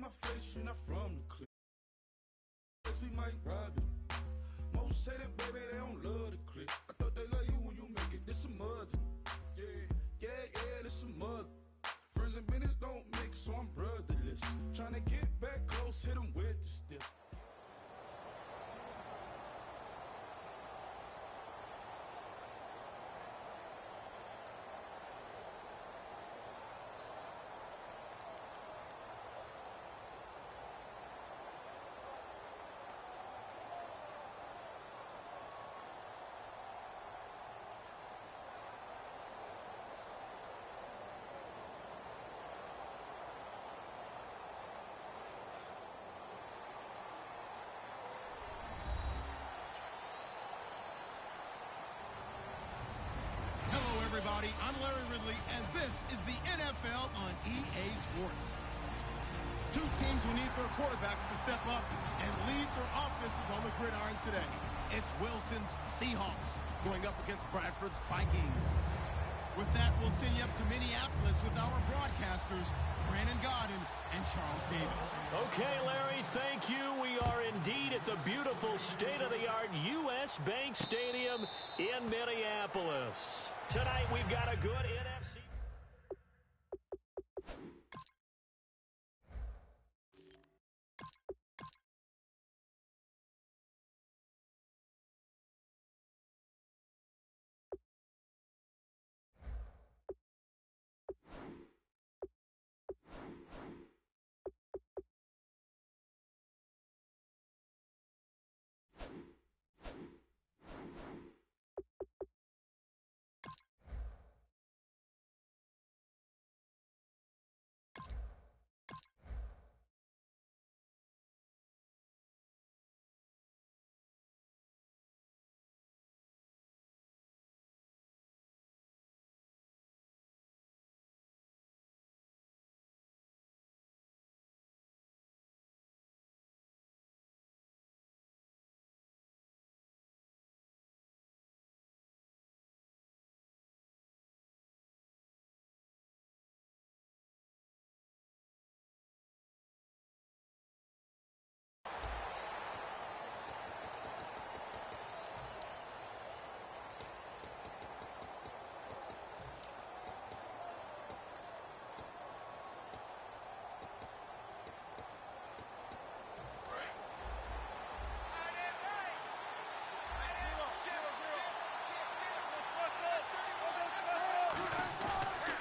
my face, you not from the clip. We might ride it. Most say that, baby, they don't love the clip. I thought they love you when you make it. This some mother. Yeah, this some mother. Friends and business don't mix, so I'm brotherless. Trying to get back close, hit them with the stick. Everybody, I'm Larry Ridley, and this is the NFL on EA Sports. Two teams will need their quarterbacks to step up and lead their offenses on the gridiron today. It's Wilson's Seahawks going up against Bradford's Vikings. With that, we'll send you up to Minneapolis with our broadcasters, Brandon Godden and Charles Davis. Okay, Larry, thank you. We are indeed at the beautiful state-of-the-art U.S. Bank Stadium in Minneapolis. Tonight, we've got a good NFC.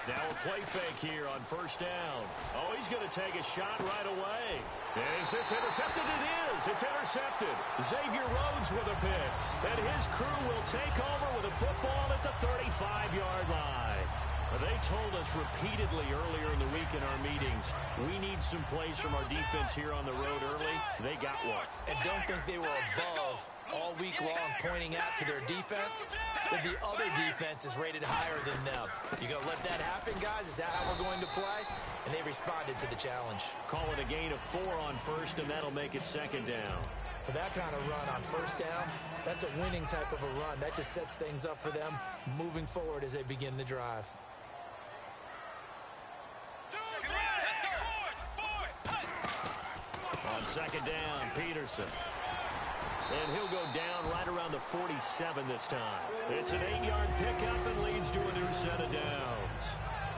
Now a play fake here on first down. Oh, he's going to take a shot right away. Is this intercepted? It is. It's intercepted. Xavier Rhodes with a pick. And his crew will take over with a football at the 35-yard line. They told us repeatedly earlier in the week in our meetings, we need some plays from our defense here on the road early. They got one. And don't think they were above all week long pointing out to their defense that the other defense is rated higher than them. You going to let that happen, guys? Is that how we're going to play? And they responded to the challenge. Call it a gain of 4 on first, and that'll make it second down. For that kind of run on first down, that's a winning type of a run. That just sets things up for them moving forward as they begin the drive. On second down, Peterson. And he'll go down right around the 47 this time. It's an 8-yard pickup and leads to a new set of downs.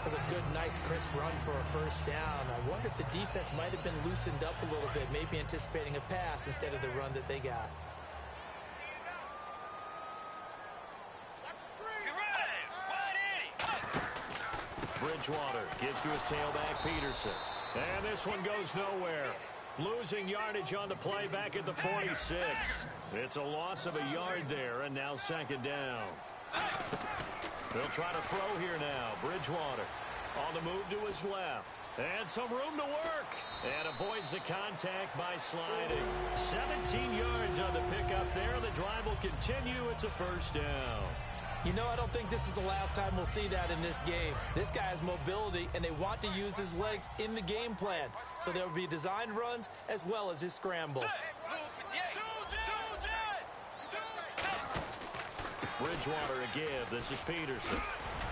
That's a good, nice, crisp run for a first down. I wonder if the defense might have been loosened up a little bit, maybe anticipating a pass instead of the run that they got. Bridgewater gives to his tailback, Peterson. And this one goes nowhere. Losing yardage on the play back at the 46. It's a loss of a yard there, and now second down. They'll try to throw here now. Bridgewater on the move to his left. And some room to work. And avoids the contact by sliding. 17 yards on the pickup there. The drive will continue. It's a first down. You know, I don't think this is the last time we'll see that in this game. This guy has mobility, and they want to use his legs in the game plan. So there will be designed runs as well as his scrambles. Bridgewater a give. This is Peterson.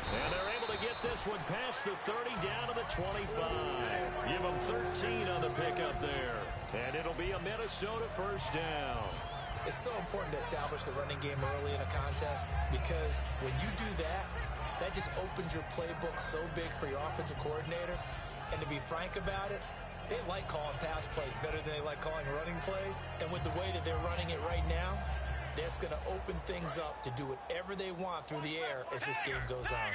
And they're able to get this one past the 30 down to the 25. Give them 13 on the pickup there. And it'll be a Minnesota first down. It's so important to establish the running game early in a contest because when you do that, that just opens your playbook so big for your offensive coordinator. And to be frank about it, they like calling pass plays better than they like calling running plays. And with the way that they're running it right now, that's going to open things up to do whatever they want through the air as this game goes on.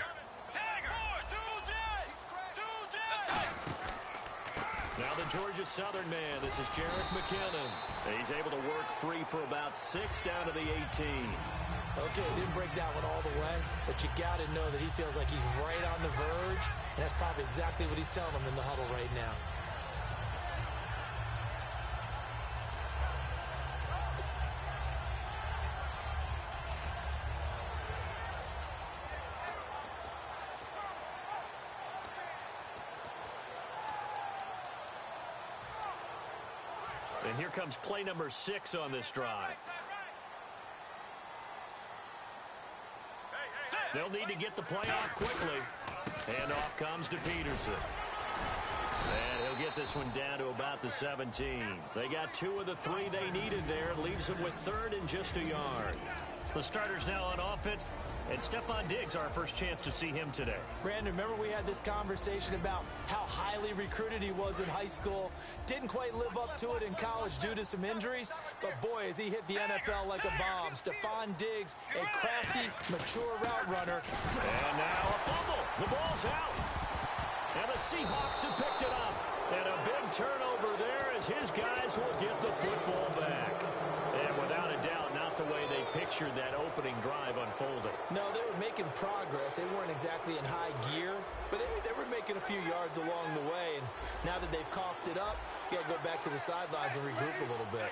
Now the Georgia Southern man, this is Jarek McKinnon. He's able to work free for about 6 down to the 18. Okay, he didn't break that one all the way, but you got to know that he feels like he's right on the verge, and that's probably exactly what he's telling them in the huddle right now. And here comes play number 6 on this drive. They'll need to get the play off quickly. And off comes to Peterson. And he'll get this one down to about the 17. They got 2 of the 3 they needed there. Leaves them with 3rd and just a yard. The starters now on offense. And Stephon Diggs, our first chance to see him today. Brandon, remember we had this conversation about how highly recruited he was in high school. Didn't quite live up to it in college due to some injuries. But, boy, as he hit the NFL like a bomb. Stephon Diggs, a crafty, mature route runner. And now a fumble. The ball's out. And the Seahawks have picked it up. And a big turnover there as his guys will get the football back. And without a doubt, not the way they pictured that opening drive unfolding. No, they were making progress. They weren't exactly in high gear, but they were making a few yards along the way. And now that they've coughed it up, you got to go back to the sidelines and regroup a little bit.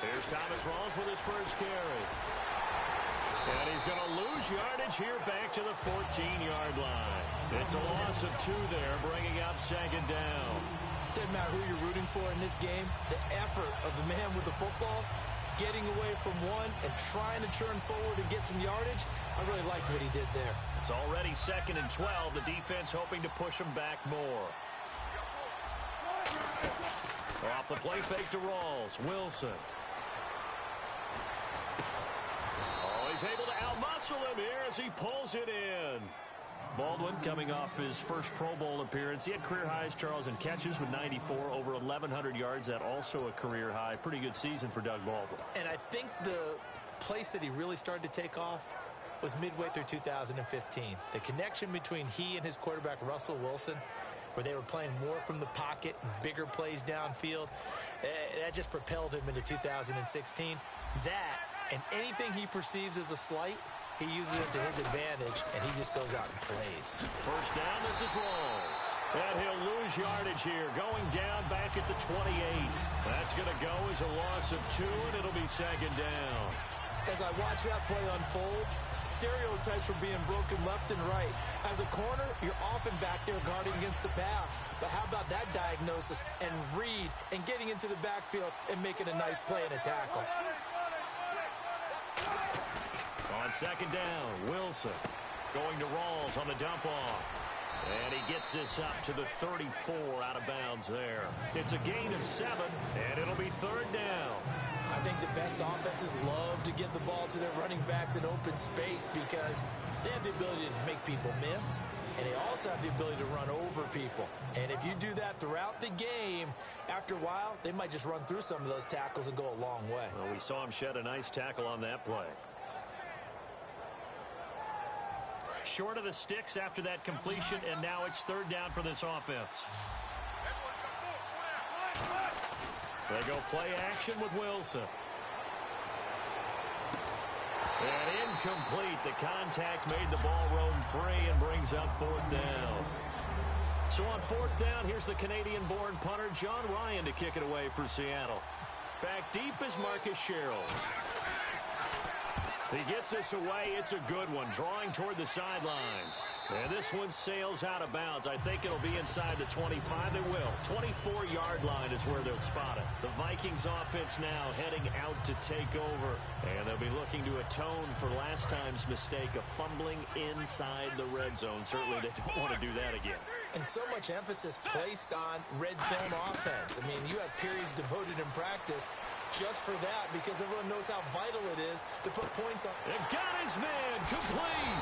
Here's Thomas Rawls with his first carry. And he's going to lose yardage here back to the 14-yard line. It's a loss of 2 there, bringing up 2nd down. Doesn't matter who you're rooting for in this game. The effort of the man with the football, getting away from one and trying to churn forward and get some yardage, I really liked what he did there. It's already 2nd and 12. The defense hoping to push him back more. Off the play fake to Rawls. Wilson. Oh, he's able to outmuscle him here as he pulls it in. Baldwin coming off his first Pro Bowl appearance. He had career highs, Charles, in catches with 94, over 1,100 yards. That also a career high. Pretty good season for Doug Baldwin. And I think the place that he really started to take off was midway through 2015. The connection between he and his quarterback, Russell Wilson, where they were playing more from the pocket and bigger plays downfield, that just propelled him into 2016. That and anything he perceives as a slight, he uses it to his advantage, and he just goes out and plays. First down, this is Rawls. And he'll lose yardage here, going down back at the 28. That's going to go as a loss of 2, and it'll be 2nd down. As I watch that play unfold, stereotypes were being broken left and right. As a corner, you're often back there guarding against the pass. But how about that diagnosis and read and getting into the backfield and making a nice play and a tackle? On 2nd down, Wilson going to Rawls on the dump off. And he gets this up to the 34 out of bounds there. It's a gain of 7, and it'll be 3rd down. I think the best offenses love to get the ball to their running backs in open space because they have the ability to make people miss, and they also have the ability to run over people. And if you do that throughout the game, after a while, they might just run through some of those tackles and go a long way. Well, we saw him shed a nice tackle on that play. Short of the sticks after that completion, and now it's 3rd down for this offense. They go play action with Wilson. And incomplete. The contact made the ball roam free and brings up 4th down. So on 4th down, here's the Canadian-born punter, John Ryan, to kick it away for Seattle. Back deep is Marcus Sherrills. He gets this away. It's a good one, drawing toward the sidelines. And this one sails out of bounds. I think it'll be inside the 25. It will. 24-yard line is where they'll spot it. The Vikings offense now heading out to take over. And they'll be looking to atone for last time's mistake of fumbling inside the red zone. Certainly they don't want to do that again. And so much emphasis placed on red zone offense. I mean, you have periods devoted in practice just for that, because everyone knows how vital it is to put points on. It got his man complete.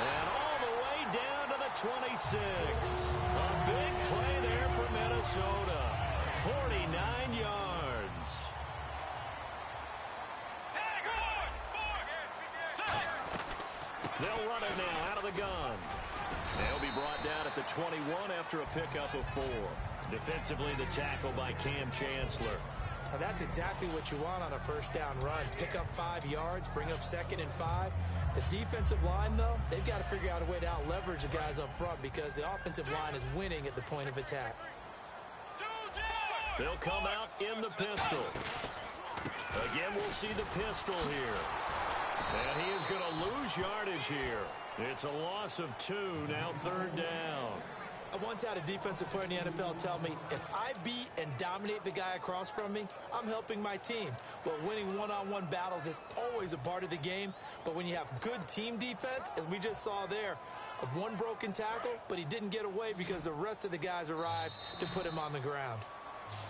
And all the way down to the 26. A big play there for Minnesota. 49 yards. They'll run it now out of the gun. They'll be brought down at the 21 after a pickup of 4. Defensively, the tackle by Cam Chancellor. Now that's exactly what you want on a first down run. Pick up 5 yards, bring up 2nd and 5. The defensive line, though, they've got to figure out a way to out-leverage the guys up front because the offensive line is winning at the point of attack. They'll come out in the pistol. Again, we'll see the pistol here. And he is going to lose yardage here. It's a loss of 2, now 3rd down. I once had a defensive player in the NFL tell me, if I beat and dominate the guy across from me, I'm helping my team. Well, winning one-on-one battles is always a part of the game, but when you have good team defense, as we just saw there, one broken tackle, but he didn't get away because the rest of the guys arrived to put him on the ground.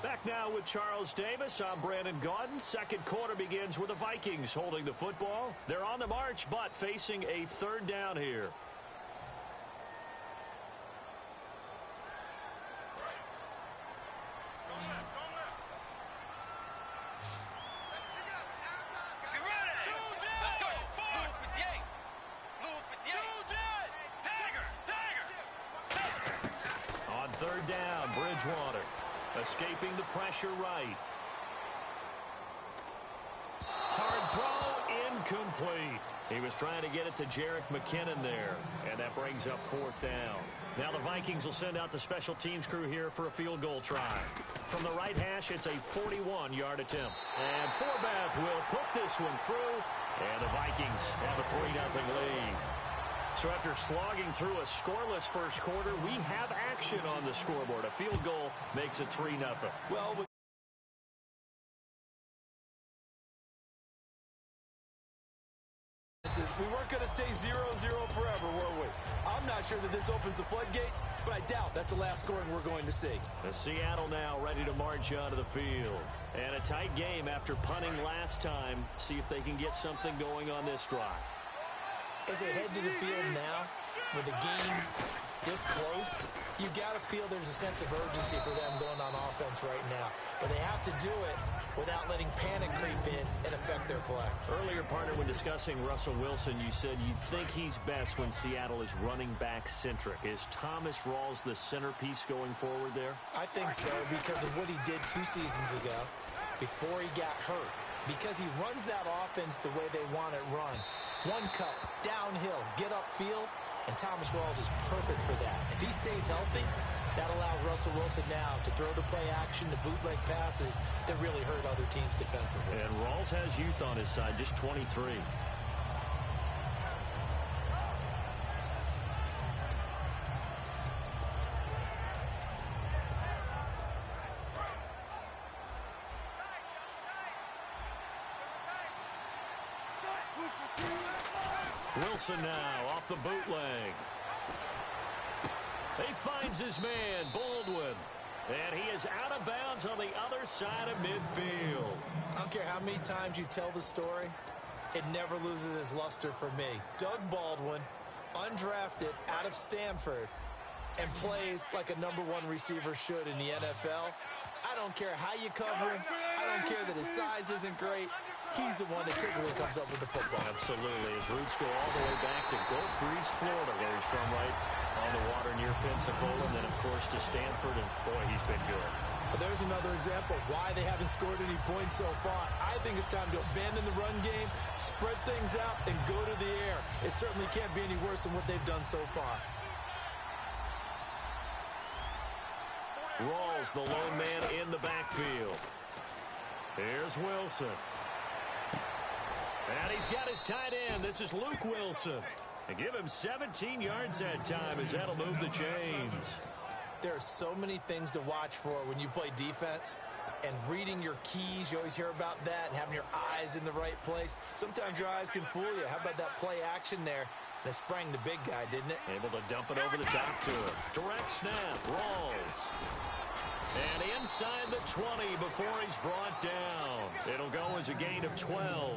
Back now with Charles Davis. I'm Brandon Gaudin. Second quarter begins with the Vikings holding the football. They're on the march, but facing a 3rd down here. On 3rd down, Bridgewater. Escaping the pressure right. Hard throw, incomplete. He was trying to get it to Jerick McKinnon there, and that brings up 4th down. Now the Vikings will send out the special teams crew here for a field goal try. From the right hash, it's a 41-yard attempt. And Forbath will put this one through, and the Vikings have a 3-0 lead. So after slogging through a scoreless first quarter, we have action on the scoreboard. A field goal makes it 3-0. Well, we weren't going to stay 0-0 forever, were we? I'm not sure that this opens the floodgates, but I doubt that's the last scoring we're going to see. The Seattle now ready to march onto the field. And a tight game after punting last time. See if they can get something going on this drive. As they head to the field now, with the game this close, you got to feel there's a sense of urgency for them going on offense right now. But they have to do it without letting panic creep in and affect their play. Earlier, partner, when discussing Russell Wilson, you said you think he's best when Seattle is running back centric. Is Thomas Rawls the centerpiece going forward there? I think so, because of what he did 2 seasons ago before he got hurt. Because he runs that offense the way they want it run. One cut, downhill, get upfield, and Thomas Rawls is perfect for that. If he stays healthy, that allows Russell Wilson now to throw the play action, the bootleg passes that really hurt other teams defensively. And Rawls has youth on his side, just 23. Wilson now off the bootleg. He finds his man, Baldwin. And he is out of bounds on the other side of midfield. I don't care how many times you tell the story, it never loses its luster for me. Doug Baldwin, undrafted out of Stanford, and plays like a #1 receiver should in the NFL. I don't care how you cover him. I don't care that his size isn't great. He's the one that typically comes up with the football. Absolutely. His roots go all the way back to Gulf Breeze, Florida, where he's from, right on the water near Pensacola, and then, of course, to Stanford, and, boy, he's been good. But there's another example why they haven't scored any points so far. I think it's time to abandon the run game, spread things out, and go to the air. It certainly can't be any worse than what they've done so far. Rawls, the lone man in the backfield. Here's Wilson. And he's got his tight end. This is Luke Wilson. And give him 17 yards that time as that'll move the chains. There are so many things to watch for when you play defense. And reading your keys, you always hear about that, and having your eyes in the right place. Sometimes your eyes can fool you. How about that play action there? And it sprang the big guy, didn't it? Able to dump it over the top to him. Direct snap, Rawls. And inside the 20 before he's brought down. It'll go as a gain of 12.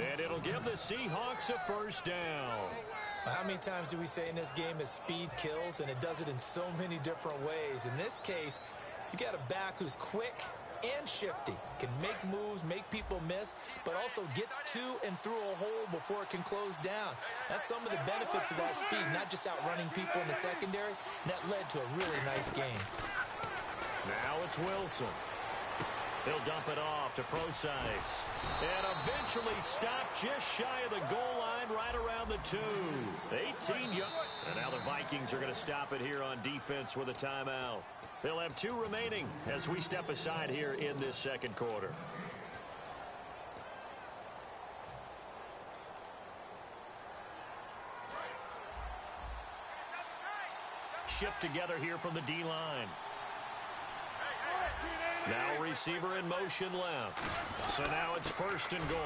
And it'll give the Seahawks a first down. How many times do we say in this game that speed kills, and it does it in so many different ways? In this case, you got a back who's quick and shifty, can make moves, make people miss, but also gets to and through a hole before it can close down. That's some of the benefits of that speed, not just outrunning people in the secondary. And that led to a really nice game. Now it's Wilson. He'll dump it off to Procise. And eventually stopped just shy of the goal line right around the 2. 18 yards. And now the Vikings are going to stop it here on defense with a timeout. They'll have 2 remaining as we step aside here in this second quarter. Shift together here from the D-line. Now receiver in motion left. So now it's first and goal.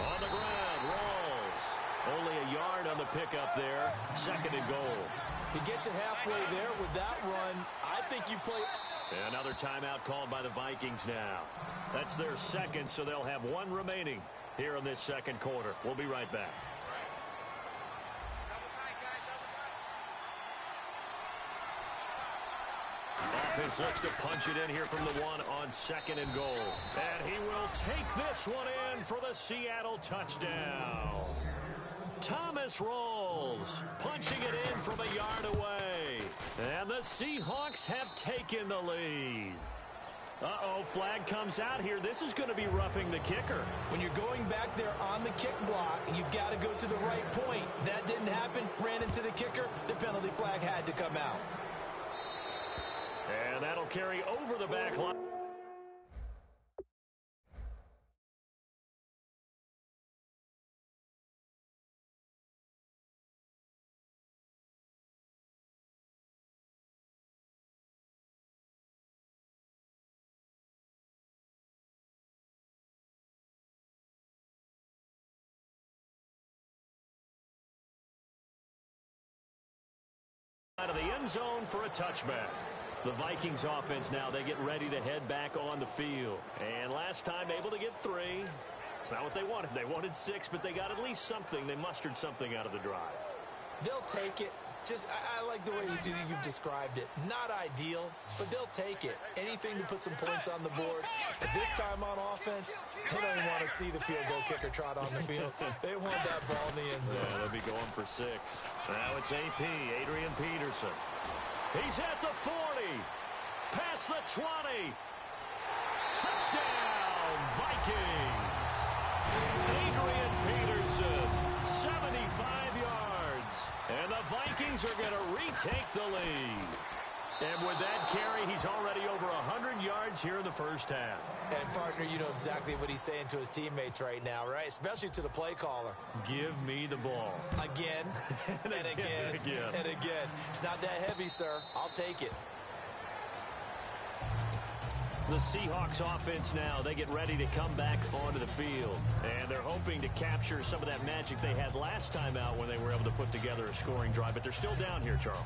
On the ground, Rawls. Only a yard on the pickup there. Second and goal. He gets it halfway there with that run. I think you play. Another timeout called by the Vikings now. That's their second, so they'll have 1 remaining here in this second quarter. We'll be right back. Offense looks to punch it in here from the 1 on second and goal. And he will take this one in for the Seattle touchdown. Thomas Rawls punching it in from a yard away. And the Seahawks have taken the lead. Uh-oh, flag comes out here. This is going to be roughing the kicker. When you're going back there on the kick block, you've got to go to the right point. That didn't happen. Ran into the kicker. The penalty flag had to come out. And that'll carry over the back line. Out of the end zone for a touchback. The Vikings offense now, they get ready to head back on the field. And last time able to get 3. It's not what they wanted. They wanted 6, but they got at least something. They mustered something out of the drive. They'll take it. Just, I like the way you've described it. Not ideal, but they'll take it. Anything to put some points on the board. But this time on offense, they don't even want to see the field goal kicker trot on the field. They want that ball in the end zone. Yeah, they'll be going for 6. Now it's AP, Adrian Peterson. He's at the 40. Past the 20. Touchdown, Vikings. Adrian Peterson, 75 yards. And the Vikings are going to retake the lead. And with that carry, he's already over 100 yards here in the first half. And, partner, you know exactly what he's saying to his teammates right now, right? Especially to the play caller. Give me the ball. Again, and again, and again. It's not that heavy, sir. I'll take it. The Seahawks offense now, they get ready to come back onto the field. And they're hoping to capture some of that magic they had last time out when they were able to put together a scoring drive. But they're still down here, Charles.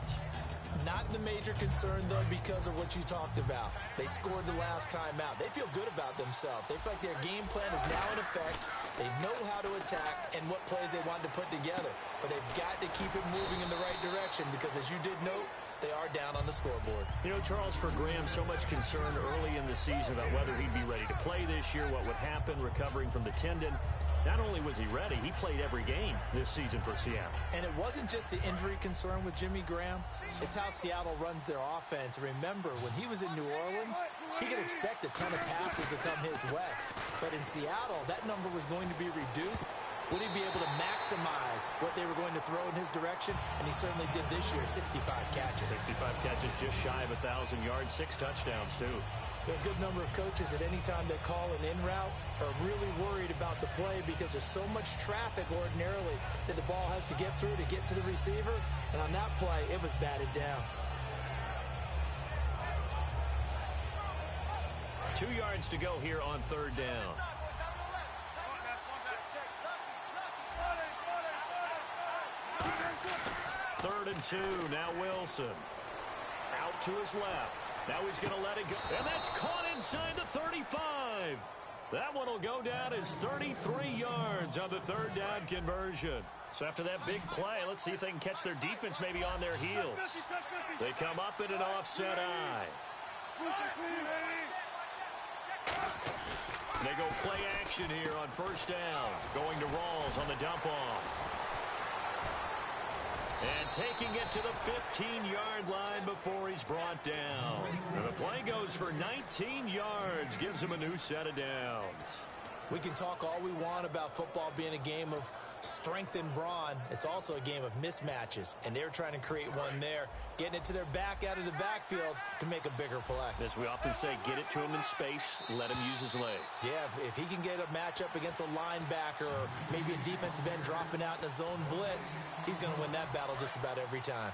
Not the major concern, though, because of what you talked about. They scored the last time out. They feel good about themselves. They feel like their game plan is now in effect. They know how to attack and what plays they want to put together. But they've got to keep it moving in the right direction because, as you did note, they are down on the scoreboard. You know, Charles, for Graham, so much concern early in the season about whether he'd be ready to play this year, what would happen recovering from the tendon. Not only was he ready, he played every game this season for Seattle. And it wasn't just the injury concern with Jimmy Graham. It's how Seattle runs their offense. Remember, when he was in New Orleans, he could expect a ton of passes to come his way. But in Seattle, that number was going to be reduced. Would he be able to maximize what they were going to throw in his direction? And he certainly did this year, 65 catches. 65 catches, just shy of 1,000 yards, 6 touchdowns, too. There are a good number of coaches that any time they call an in route are really worried about the play because there's so much traffic ordinarily that the ball has to get through to get to the receiver. And on that play, it was batted down. 2 yards to go here on third down. Third and 2. Now Wilson. Out to his left. Now he's going to let it go. And that's caught inside the 35. That one will go down as 33 yards on the third down conversion. So after that big play, let's see if they can catch their defense maybe on their heels. They come up in an offset eye. They go play action here on first down. Going to Rawls on the dump off. And taking it to the 15-yard line before he's brought down. And the play goes for 19 yards. Gives him a new set of downs. We can talk all we want about football being a game of strength and brawn. It's also a game of mismatches, and they're trying to create one there, getting it to their back out of the backfield to make a bigger play. As we often say, get it to him in space, let him use his leg. Yeah, if he can get a matchup against a linebacker or maybe a defensive end dropping out in a zone blitz, he's going to win that battle just about every time.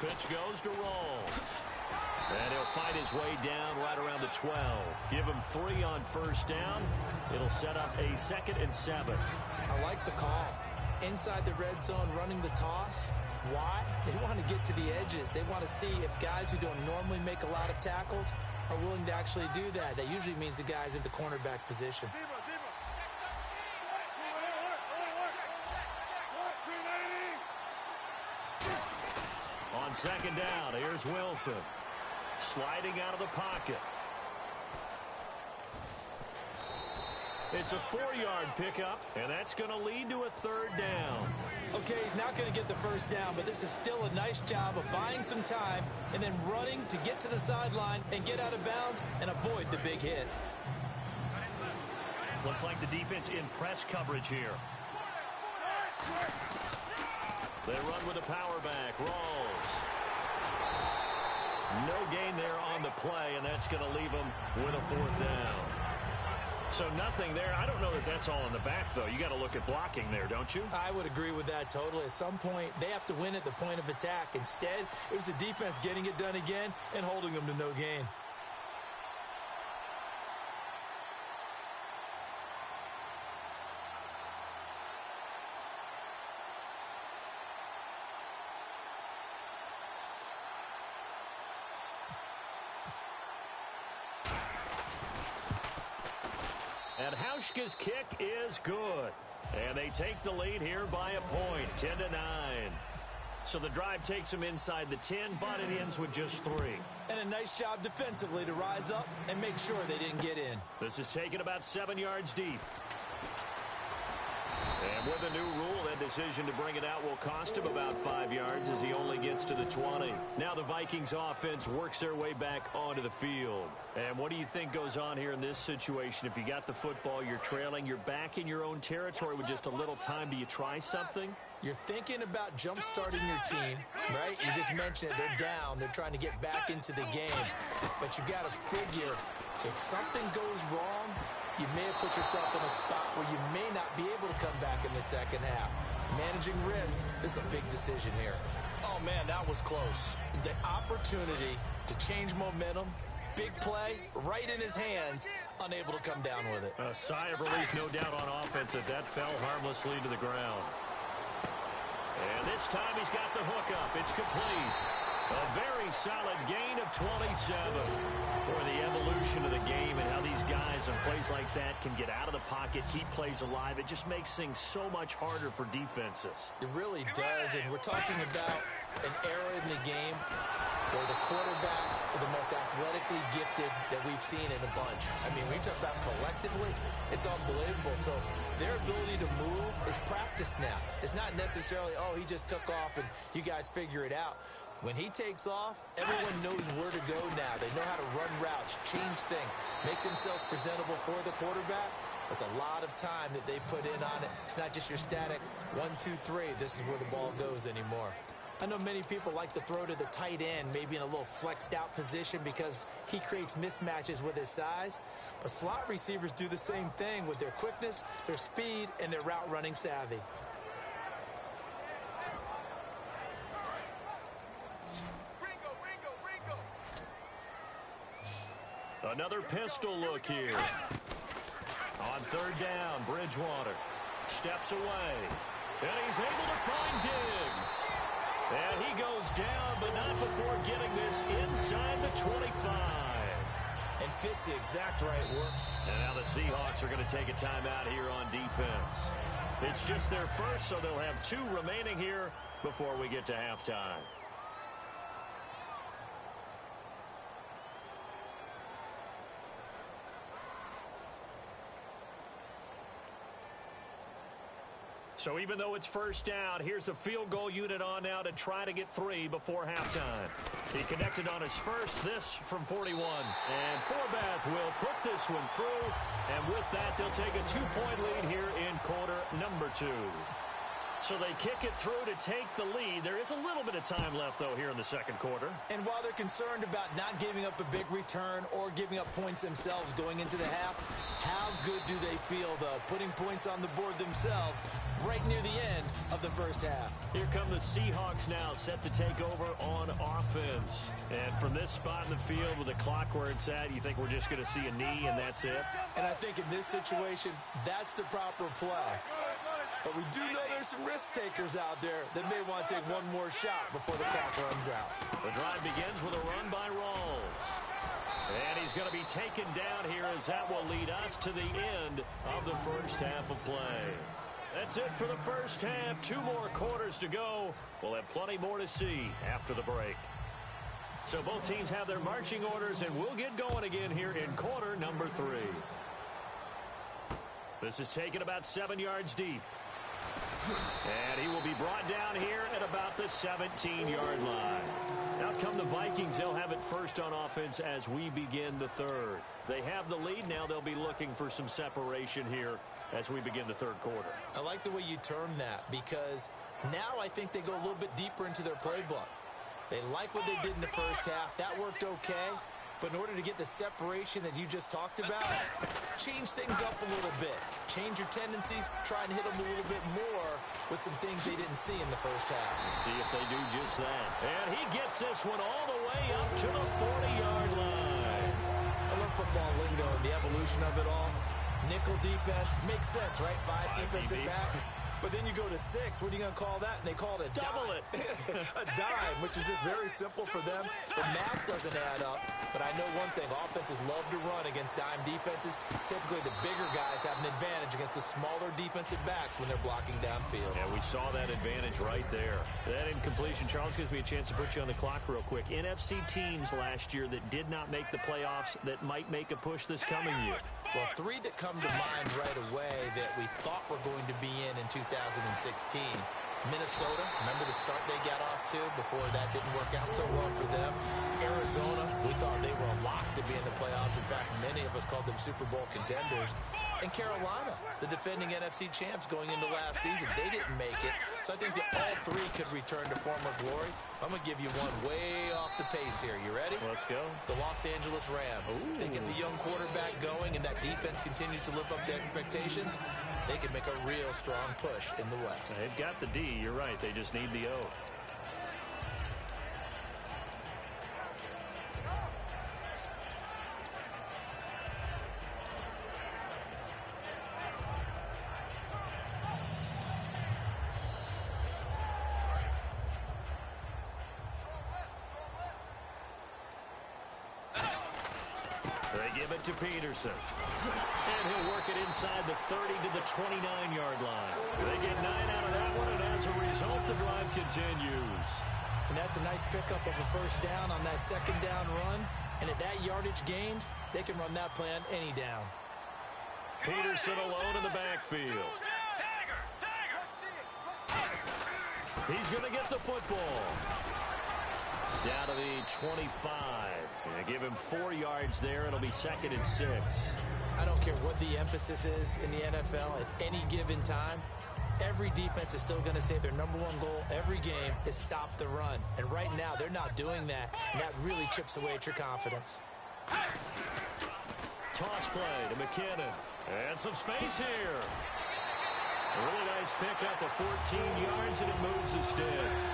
Pitch goes to Rawls. And he'll fight his way down right around the 12. Give him 3 on first down. It'll set up a 2nd and 7. I like the call. Inside the red zone, running the toss. Why? They want to get to the edges. They want to see if guys who don't normally make a lot of tackles are willing to actually do that. That usually means the guy's in the cornerback position. On second down, here's Wilson. Sliding out of the pocket. It's a 4-yard pickup, and that's going to lead to a third down. Okay, he's not going to get the first down, but this is still a nice job of buying some time and then running to get to the sideline and get out of bounds and avoid the big hit. Looks like the defense in press coverage here. They run with a power back. Rawls. No gain there on the play, and that's going to leave them with a 4th down. So nothing there. I don't know that that's all in the back, though. You got to look at blocking there, don't you? I would agree with that totally. At some point, they have to win at the point of attack. Instead, it was the defense getting it done again and holding them to no gain. And Hauschka's kick is good. And they take the lead here by a point, 10-9. So the drive takes them inside the 10, but it ends with just 3. And a nice job defensively to rise up and make sure they didn't get in. This is taken about 7 yards deep. And with the new rule, that decision to bring it out will cost him about 5 yards as he only gets to the 20. Now the Vikings offense works their way back onto the field. And what do you think goes on here in this situation? If you got the football, you're trailing, you're back in your own territory with just a little time. Do you try something? You're thinking about jump-starting your team, right? You just mentioned it. They're down. They're trying to get back into the game. But you got to figure if something goes wrong, you may have put yourself in a spot where you may not be able to come back in the second half. Managing risk, this is a big decision here. Oh, man, that was close. The opportunity to change momentum, big play, right in his hands, unable to come down with it. A sigh of relief, no doubt, on offense that that fell harmlessly to the ground. And this time he's got the hook up. It's complete. A very solid gain of 27. Or the evolution of the game and how these guys on plays like that can get out of the pocket, keep plays alive. It just makes things so much harder for defenses. It really does, and we're talking about an era in the game where the quarterbacks are the most athletically gifted that we've seen in a bunch. I mean, when you talk about collectively, it's unbelievable. So their ability to move is practiced now. It's not necessarily, oh, he just took off and you guys figure it out. When he takes off, everyone knows where to go now. They know how to run routes, change things, make themselves presentable for the quarterback. That's a lot of time that they put in on it. It's not just your static 1, 2, 3. This is where the ball goes anymore. I know many people like to throw to the tight end, maybe in a little flexed out position because he creates mismatches with his size. But slot receivers do the same thing with their quickness, their speed, and their route running savvy. Another pistol look here. On third down, Bridgewater steps away. And he's able to find Diggs. And he goes down, but not before getting this inside the 25. And fits the exact right work. And now the Seahawks are going to take a timeout here on defense. It's just their first, so they'll have 2 remaining here before we get to halftime. So even though it's first down, here's the field goal unit on now to try to get 3 before halftime. He connected on his first, this from 41. And Forbath will put this one through. And with that, they'll take a 2-point lead here in quarter number 2. So they kick it through to take the lead. There is a little bit of time left, though, here in the second quarter. And while they're concerned about not giving up a big return or giving up points themselves going into the half, how good do they feel, though, putting points on the board themselves right near the end of the first half? Here come the Seahawks now, set to take over on offense. And from this spot in the field with the clock where it's at, you think we're just going to see a knee and that's it? And I think in this situation, that's the proper play. But we do know there's some risk takers out there that may want to take one more shot before the clock runs out. The drive begins with a run by Rawls. And he's going to be taken down here as that will lead us to the end of the first half of play. That's it for the first half. 2 more quarters to go. We'll have plenty more to see after the break. So both teams have their marching orders, and we'll get going again here in quarter number 3. This is taken about 7 yards deep. And he will be brought down here at about the 17-yard line. Out come the Vikings. They'll have it first on offense as we begin the third. They have the lead. Now they'll be looking for some separation here as we begin the third quarter. I like the way you term that because now I think they go a little bit deeper into their playbook. They like what they did in the first half. That worked okay. But in order to get the separation that you just talked about, change things up a little bit. Change your tendencies. Try and hit them a little bit more with some things they didn't see in the first half. See if they do just that. And he gets this one all the way up to the 40-yard line. I love football lingo and the evolution of it all. Nickel defense makes sense, right? 5 defensive backs. But then you go to 6. What are you going to call that? And they call it a double dime. A dime, which is just very simple for them. The math doesn't add up. But I know one thing. Offenses love to run against dime defenses. Typically, the bigger guys have an advantage against the smaller defensive backs when they're blocking downfield. Yeah, we saw that advantage right there. That incompletion, Charles, gives me a chance to put you on the clock real quick. NFC teams last year that did not make the playoffs that might make a push this coming year. Well, 3 that come to mind right away that we thought were going to be in 2016. Minnesota, remember the start they got off to before that didn't work out so well for them. Arizona, we thought they were locked to be in the playoffs. In fact, many of us called them Super Bowl contenders. And Carolina, the defending NFC champs going into last season, they didn't make it. So I think that all 3 could return to former glory. I'm going to give you one way off the pace here. You ready? Let's go. The Los Angeles Rams. Ooh. They get the young quarterback going, and that defense continues to live up to expectations. They can make a real strong push in the West. They've got the D. You're right. They just need the O. They give it to Peterson. And he'll work it inside the 30 to the 29-yard line. They get 9 out of that one, and as a result, the drive continues. And that's a nice pickup of a first down on that second down run. And at that yardage gained, they can run that play on any down. Peterson alone in the backfield. He's going to get the football. Down to the 25. Gonna give him 4 yards there. It'll be 2nd and 6. I don't care what the emphasis is in the NFL at any given time. Every defense is still going to say their number one goal every game is stop the run. And right now, they're not doing that, and that really chips away at your confidence. Toss play to McKinnon. And some space here. A really nice pickup of 14 yards, and it moves the sticks.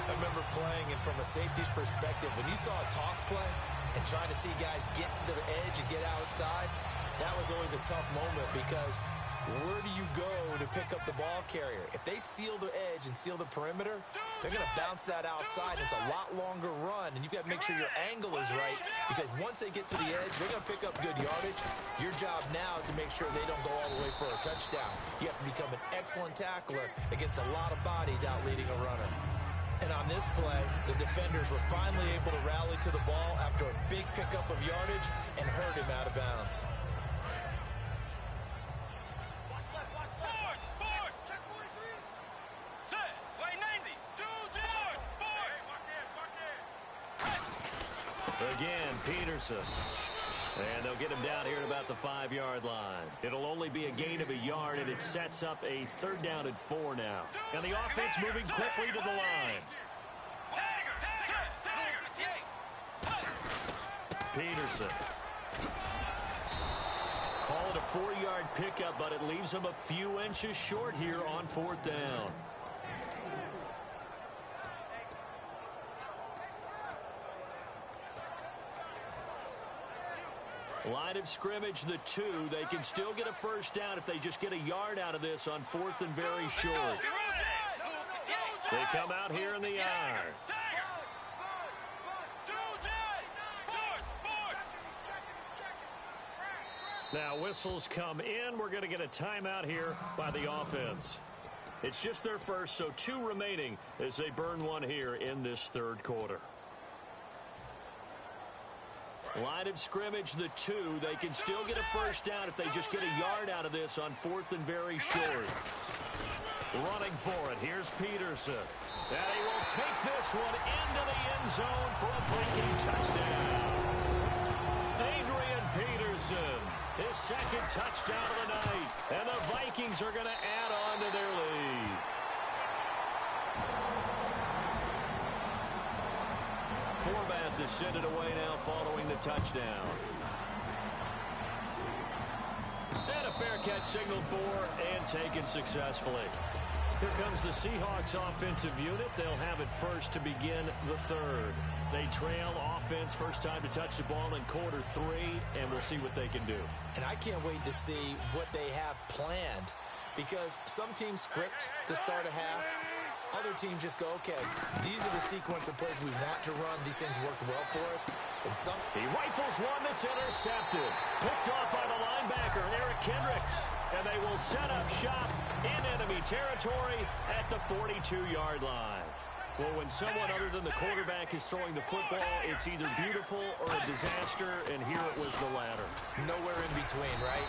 I remember playing, and from a safety's perspective, when you saw a toss play and trying to see guys get to the edge and get outside, that was always a tough moment because where do you go to pick up the ball carrier? If they seal the edge and seal the perimeter, they're going to bounce that outside. It's a lot longer run, and you've got to make sure your angle is right because once they get to the edge, they're going to pick up good yardage. Your job now is to make sure they don't go all the way for a touchdown. You have to become an excellent tackler against a lot of bodies out leading a runner. And on this play, the defenders were finally able to rally to the ball after a big pickup of yardage and hurt him out of bounds. Again, Peterson. And they'll get him down here at about the 5-yard line. It'll only be a gain of a yard, and it sets up a 3rd down and 4 now. And the offense moving quickly to the line. Peterson. Call it a 4-yard pickup, but it leaves him a few inches short here on 4th down. Line of scrimmage, the 2. They can still get a 1st down if they just get a yard out of this on 4th and very short. They come out here in the iron. Now whistles come in. We're going to get a timeout here by the offense. It's just their first, so 2 remaining as they burn one here in this 3rd quarter. Line of scrimmage, the 2. They can still get a 1st down if they just get a yard out of this on 4th and very short. Running for it, here's Peterson. And he will take this one into the end zone for a Viking touchdown. Adrian Peterson, his 2nd touchdown of the night. And the Vikings are going to add on to their lead. Forbath to send it away now following the touchdown. And a fair catch signaled for and taken successfully. Here comes the Seahawks offensive unit. They'll have it first to begin the 3rd. They trail offense first time to touch the ball in quarter 3, and we'll see what they can do. And I can't wait to see what they have planned because some teams script to start a half. Other teams just go, okay, these are the sequence of plays we want to run. These things worked well for us. And some he rifles one that's intercepted. Picked off by the linebacker, Eric Kendricks. And they will set up shop in enemy territory at the 42-yard line. Well, when someone other than the quarterback is throwing the football, it's either beautiful or a disaster, and here it was the latter. Nowhere in between, right?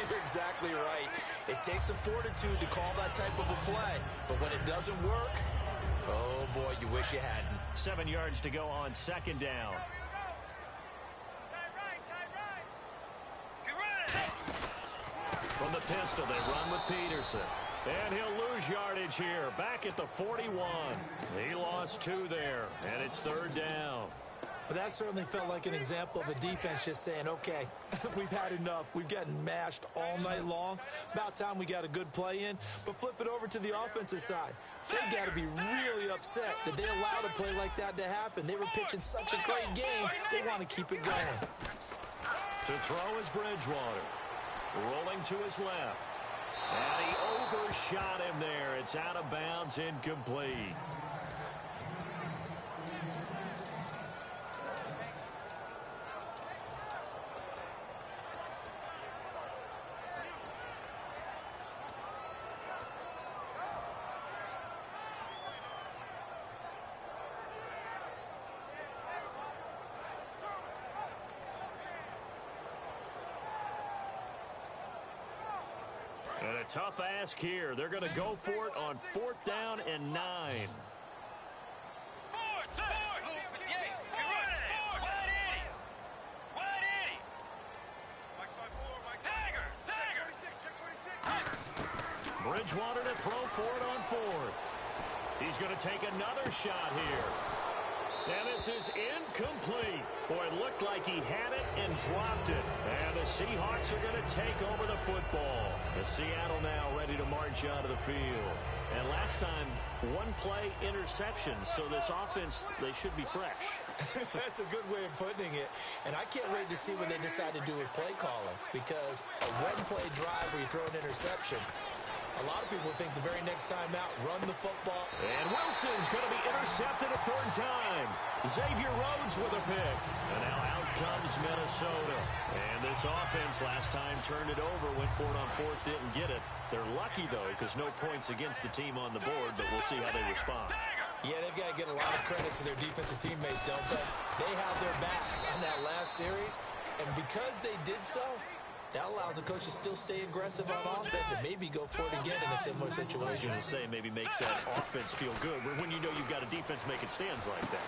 You're exactly right. It takes some fortitude to call that type of a play, but when it doesn't work, oh boy, you wish you hadn't. 7 yards to go on 2nd down. From the pistol, they run with Peterson. And he'll lose yardage here, back at the 41. He lost 2 there, and it's 3rd down. But that certainly felt like an example of a defense just saying, okay, we've had enough. We've gotten mashed all night long. About time we got a good play in. But flip it over to the offensive side. They've got to be really upset that they allowed a play like that to happen. They were pitching such a great game, they want to keep it going. To throw is Bridgewater. Rolling to his left. And he overshot him there. It's out of bounds, incomplete. And a tough ask here. They're going to go for it on 4th down and 9. Bridgewater throw for it on fourth. He's going to take another shot here. And this is incomplete. Boy, it looked like he had it and dropped it. And the Seahawks are going to take over the football. The Seattle now ready to march out of the field. And last time, one-play interception. So this offense, they should be fresh. That's a good way of putting it. And I can't wait to see what they decide to do with play calling. Because a one-play drive where you throw an interception, a lot of people think the very next time out, run the football. And Wilson's going to be intercepted a third time. Xavier Rhodes with a pick. And now out comes Minnesota. And this offense last time turned it over, went for it on fourth, didn't get it. They're lucky, though, because no points against the team on the board, but we'll see how they respond. Yeah, they've got to get a lot of credit to their defensive teammates, don't they? They had their backs on that last series, and because they did so, that allows the coach to still stay aggressive on offense and maybe go for it again in a similar situation. I was going to say maybe makes that offense feel good when you know you've got a defense making stands like that.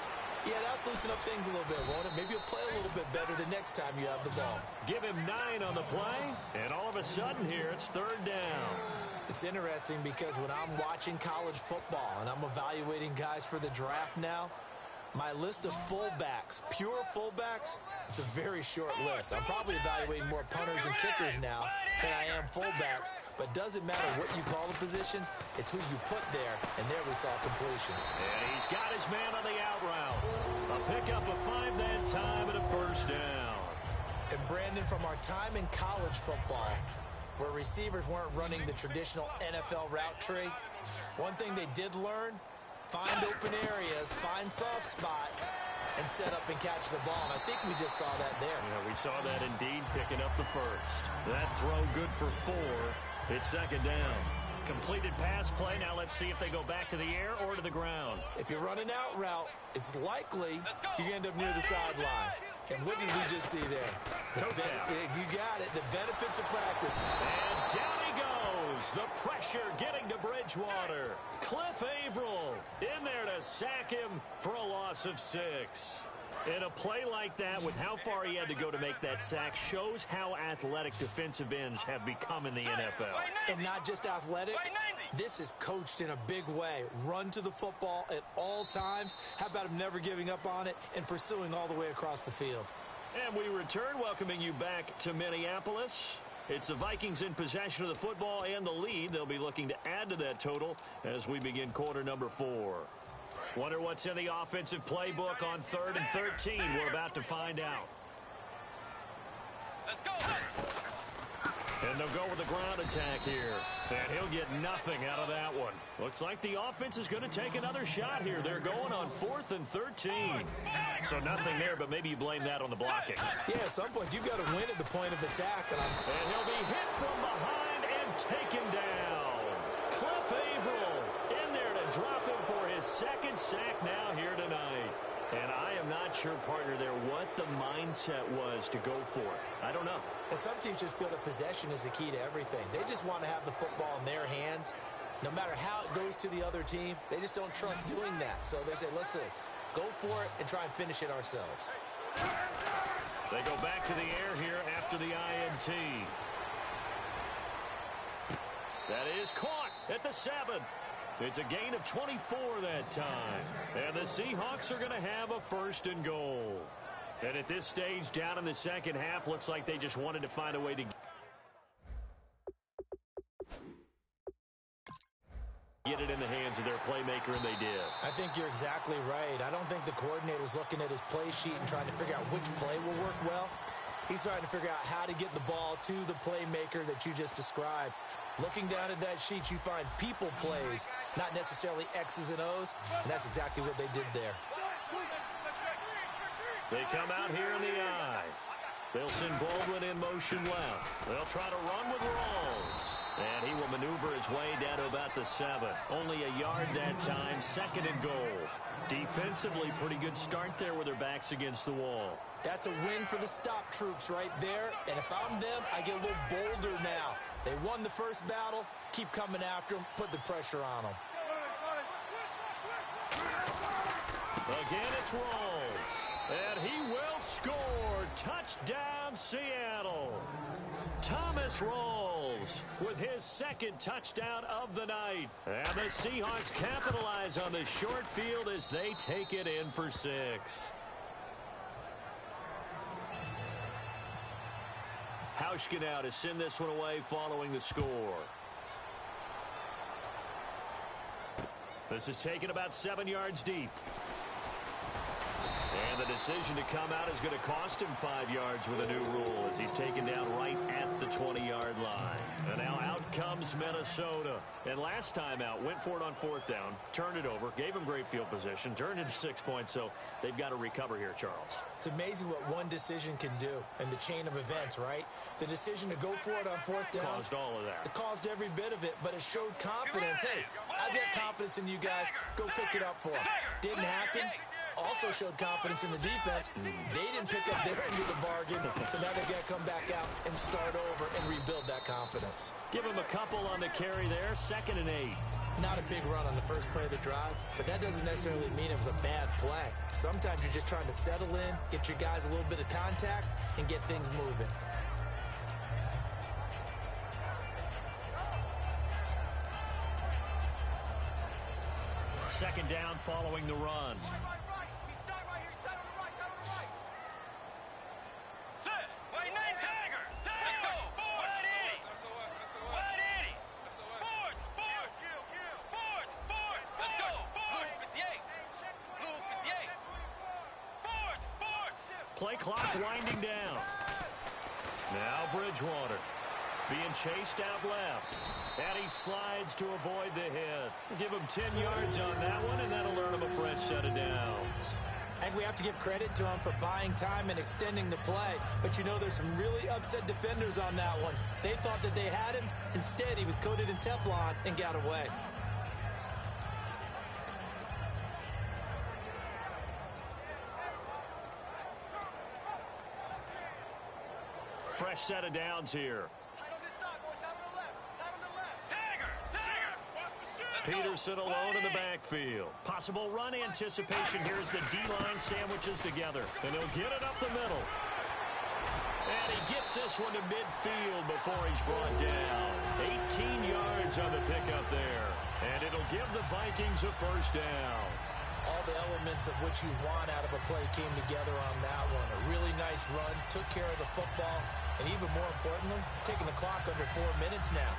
Yeah, that'll loosen up things a little bit, won't it? Maybe you'll play a little bit better the next time you have the ball. Give him 9 on the play, and all of a sudden here it's third down. It's interesting because when I'm watching college football and I'm evaluating guys for the draft now, my list of fullbacks, pure fullbacks, it's a very short list. I'm probably evaluating more punters and kickers now than I am fullbacks, but doesn't matter what you call the position, it's who you put there, and there we saw completion. And he's got his man on the out route. A pickup of 5 that time and a first down. And Brandon, from our time in college football, where receivers weren't running the traditional NFL route tree, one thing they did learn, find open areas, find soft spots, and set up and catch the ball. And I think we just saw that there. Yeah, we saw that indeed, picking up the first. That throw good for 4. It's second down. Completed pass play. Now let's see if they go back to the air or to the ground. If you're running out route, it's likely you end up near the sideline. And what did we just see there? You got it. The benefits of practice. And down he goes. The pressure getting to Bridgewater. Cliff Averill in there to sack him for a loss of 6. And a play like that, with how far he had to go to make that sack, shows how athletic defensive ends have become in the NFL. And not just athletic. This is coached in a big way. Run to the football at all times. How about him never giving up on it and pursuing all the way across the field? And we return, welcoming you back to Minneapolis. It's the Vikings in possession of the football and the lead. They'll be looking to add to that total as we begin quarter number 4. Wonder what's in the offensive playbook on 3rd and 13. We're about to find out. Let's go. And they'll go with the ground attack here. And he'll get nothing out of that one. Looks like the offense is going to take another shot here. They're going on 4th and 13. So nothing there, but maybe you blame that on the blocking. Yeah, at some point you've got to win at the point of attack. And he'll be hit from behind and taken down. Cliff Averill in there to drop him for his second sack now here tonight. And I am not sure, partner, there what the mindset was to go for it. I don't know. And some teams just feel that possession is the key to everything. They just want to have the football in their hands. No matter how it goes to the other team, they just don't trust doing that. So they say, listen, go for it and try and finish it ourselves. They go back to the air here after the INT. That is caught at the 7. It's a gain of 24 that time. And the Seahawks are going to have a 1st and goal. And at this stage, down in the second half, looks like they just wanted to find a way to get it in the hands of their playmaker, and they did. I think you're exactly right. I don't think the coordinator's looking at his play sheet and trying to figure out which play will work well. He's trying to figure out how to get the ball to the playmaker that you just described. Looking down at that sheet, you find people plays, not necessarily X's and O's, and that's exactly what they did there. They come out here in the I. They'll send Baldwin in motion left. They'll try to run with Rawls. And he will maneuver his way down to about the 7. Only a yard that time, 2nd and goal. Defensively, pretty good start there with their backs against the wall. That's a win for the stop troops right there. And if I'm them, I get a little bolder now. They won the first battle. Keep coming after them. Put the pressure on them. Again, it's Rawls. And he will score. Touchdown, Seattle. Thomas Rawls Mills with his second touchdown of the night. And the Seahawks capitalize on the short field as they take it in for 6. Hauschka now to send this one away following the score. This is taken about 7 yards deep. And the decision to come out is going to cost him 5 yards with a new rule as he's taken down right at the 20-yard line. And now out comes Minnesota. And last time out, went for it on 4th down, turned it over, gave him great field position, turned into 6 points, so they've got to recover here, Charles. It's amazing what one decision can do in the chain of events, right? The decision to go for it on 4th down. Caused all of that. It caused every bit of it, but it showed confidence. Hey, I've got confidence in you guys. Go pick it up for them. Didn't happen. Also showed confidence in the defense. They didn't pick up their end of the bargain, so now they've got to come back out and start over and rebuild that confidence. Give him a couple on the carry there, 2nd and 8. Not a big run on the first play of the drive, but that doesn't necessarily mean it was a bad play. Sometimes you're just trying to settle in, get your guys a little bit of contact, and get things moving. Second down following the run. Play clock winding down. Now Bridgewater being chased out left. And he slides to avoid the hit. Give him 10 yards on that one, and that'll earn him a fresh set of downs. I think we have to give credit to him for buying time and extending the play. But you know there's some really upset defenders on that one. They thought that they had him. Instead, he was coated in Teflon and got away. Fresh set of downs here. Peterson alone in the backfield. Possible run anticipation here as the D-line sandwiches together. And he'll get it up the middle. And he gets this one to midfield before he's brought down. 18 yards on the pickup there. And it'll give the Vikings a first down. All the elements of what you want out of a play came together on that one. A really nice run, took care of the football, and even more importantly, taking the clock under 4 minutes now.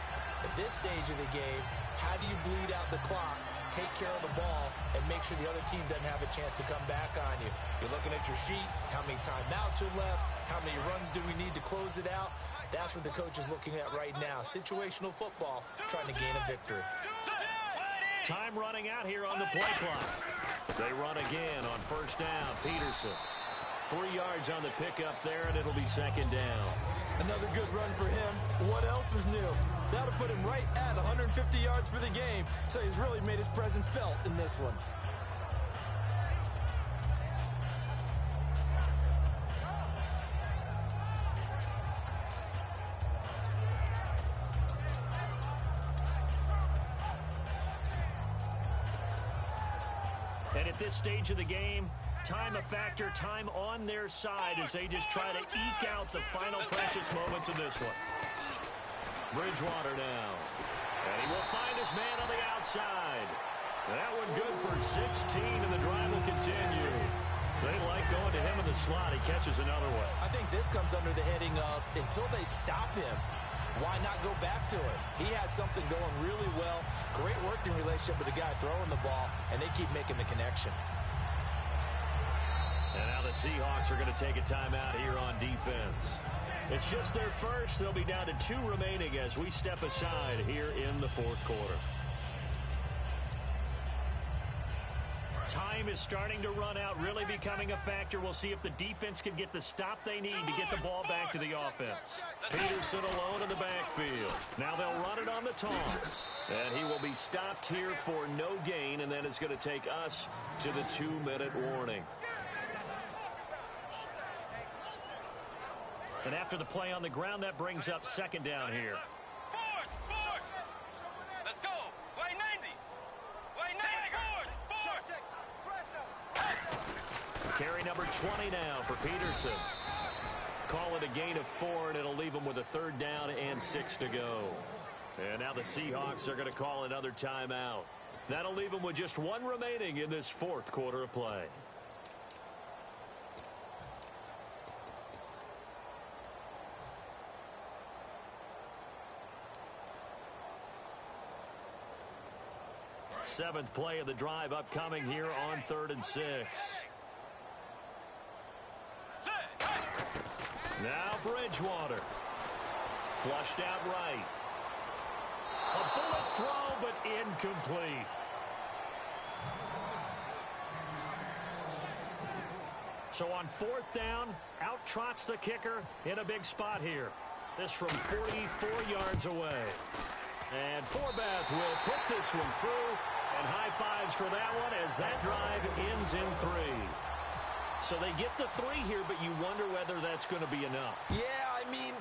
At this stage of the game, how do you bleed out the clock, take care of the ball, and make sure the other team doesn't have a chance to come back on you? You're looking at your sheet, how many timeouts are left, how many runs do we need to close it out? That's what the coach is looking at right now. Situational football, trying to gain a victory. Time running out here on the play clock. They run again on first down. Peterson. 3 yards on the pickup there, and it'll be second down. Another good run for him. What else is new? That'll put him right at 150 yards for the game. So he's really made his presence felt in this one. And at this stage of the game, time a factor, time on their side as they just try to eke out the final precious moments of this one. Bridgewater now. And he will find his man on the outside. That one good for 16, and the drive will continue. They like going to him in the slot. He catches another one. I think this comes under the heading of until they stop him, why not go back to it? He has something going really well. Great working relationship with the guy throwing the ball, and they keep making the connection. And now the Seahawks are going to take a timeout here on defense. It's just their first. They'll be down to 2 remaining as we step aside here in the fourth quarter. Time is starting to run out, really becoming a factor. We'll see if the defense can get the stop they need to get the ball back to the offense. Peterson alone in the backfield. Now they'll run it on the toss. And he will be stopped here for no gain, and then it's going to take us to the 2-minute warning. And after the play on the ground, that brings up second down here. Let's go. White 90. White 90. Carry number 20 now for Peterson. call it a gain of 4, and it'll leave them with a 3rd down and 6 to go. And now the Seahawks are going to call another timeout. That'll leave them with just 1 remaining in this 4th quarter of play. Seventh play of the drive upcoming here on 3rd and 6. Now Bridgewater. Flushed out right. A bullet throw, but incomplete. So on 4th down, out trots the kicker in a big spot here. This from 44 yards away. And Forbath will put this one through, and high fives for that one as that drive ends in 3. So they get the 3 here, but you wonder whether that's going to be enough. Yeah, I mean,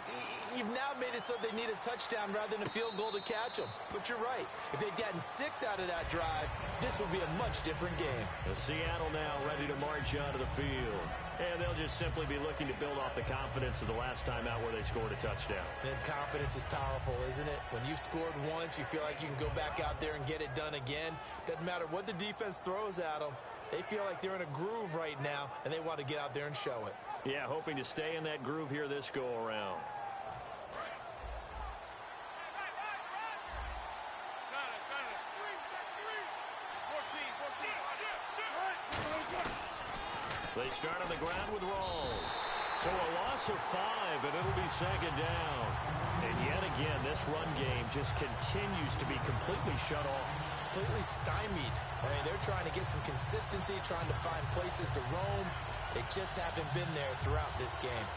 you've now made it so they need a touchdown rather than a field goal to catch them. But you're right. If they'd gotten 6 out of that drive, this would be a much different game. The Seattle now ready to march onto the field. And they'll just simply be looking to build off the confidence of the last time out where they scored a touchdown. And confidence is powerful, isn't it? When you've scored once, you feel like you can go back out there and get it done again. Doesn't matter what the defense throws at them. They feel like they're in a groove right now, and they want to get out there and show it. Yeah, hoping to stay in that groove here this go-around. They start on the ground with Rawls. So a loss of 5, and it'll be 2nd down. And yet again, this run game just continues to be completely shut off. Completely stymied. I mean, they're trying to get some consistency, trying to find places to roam. They just haven't been there throughout this game.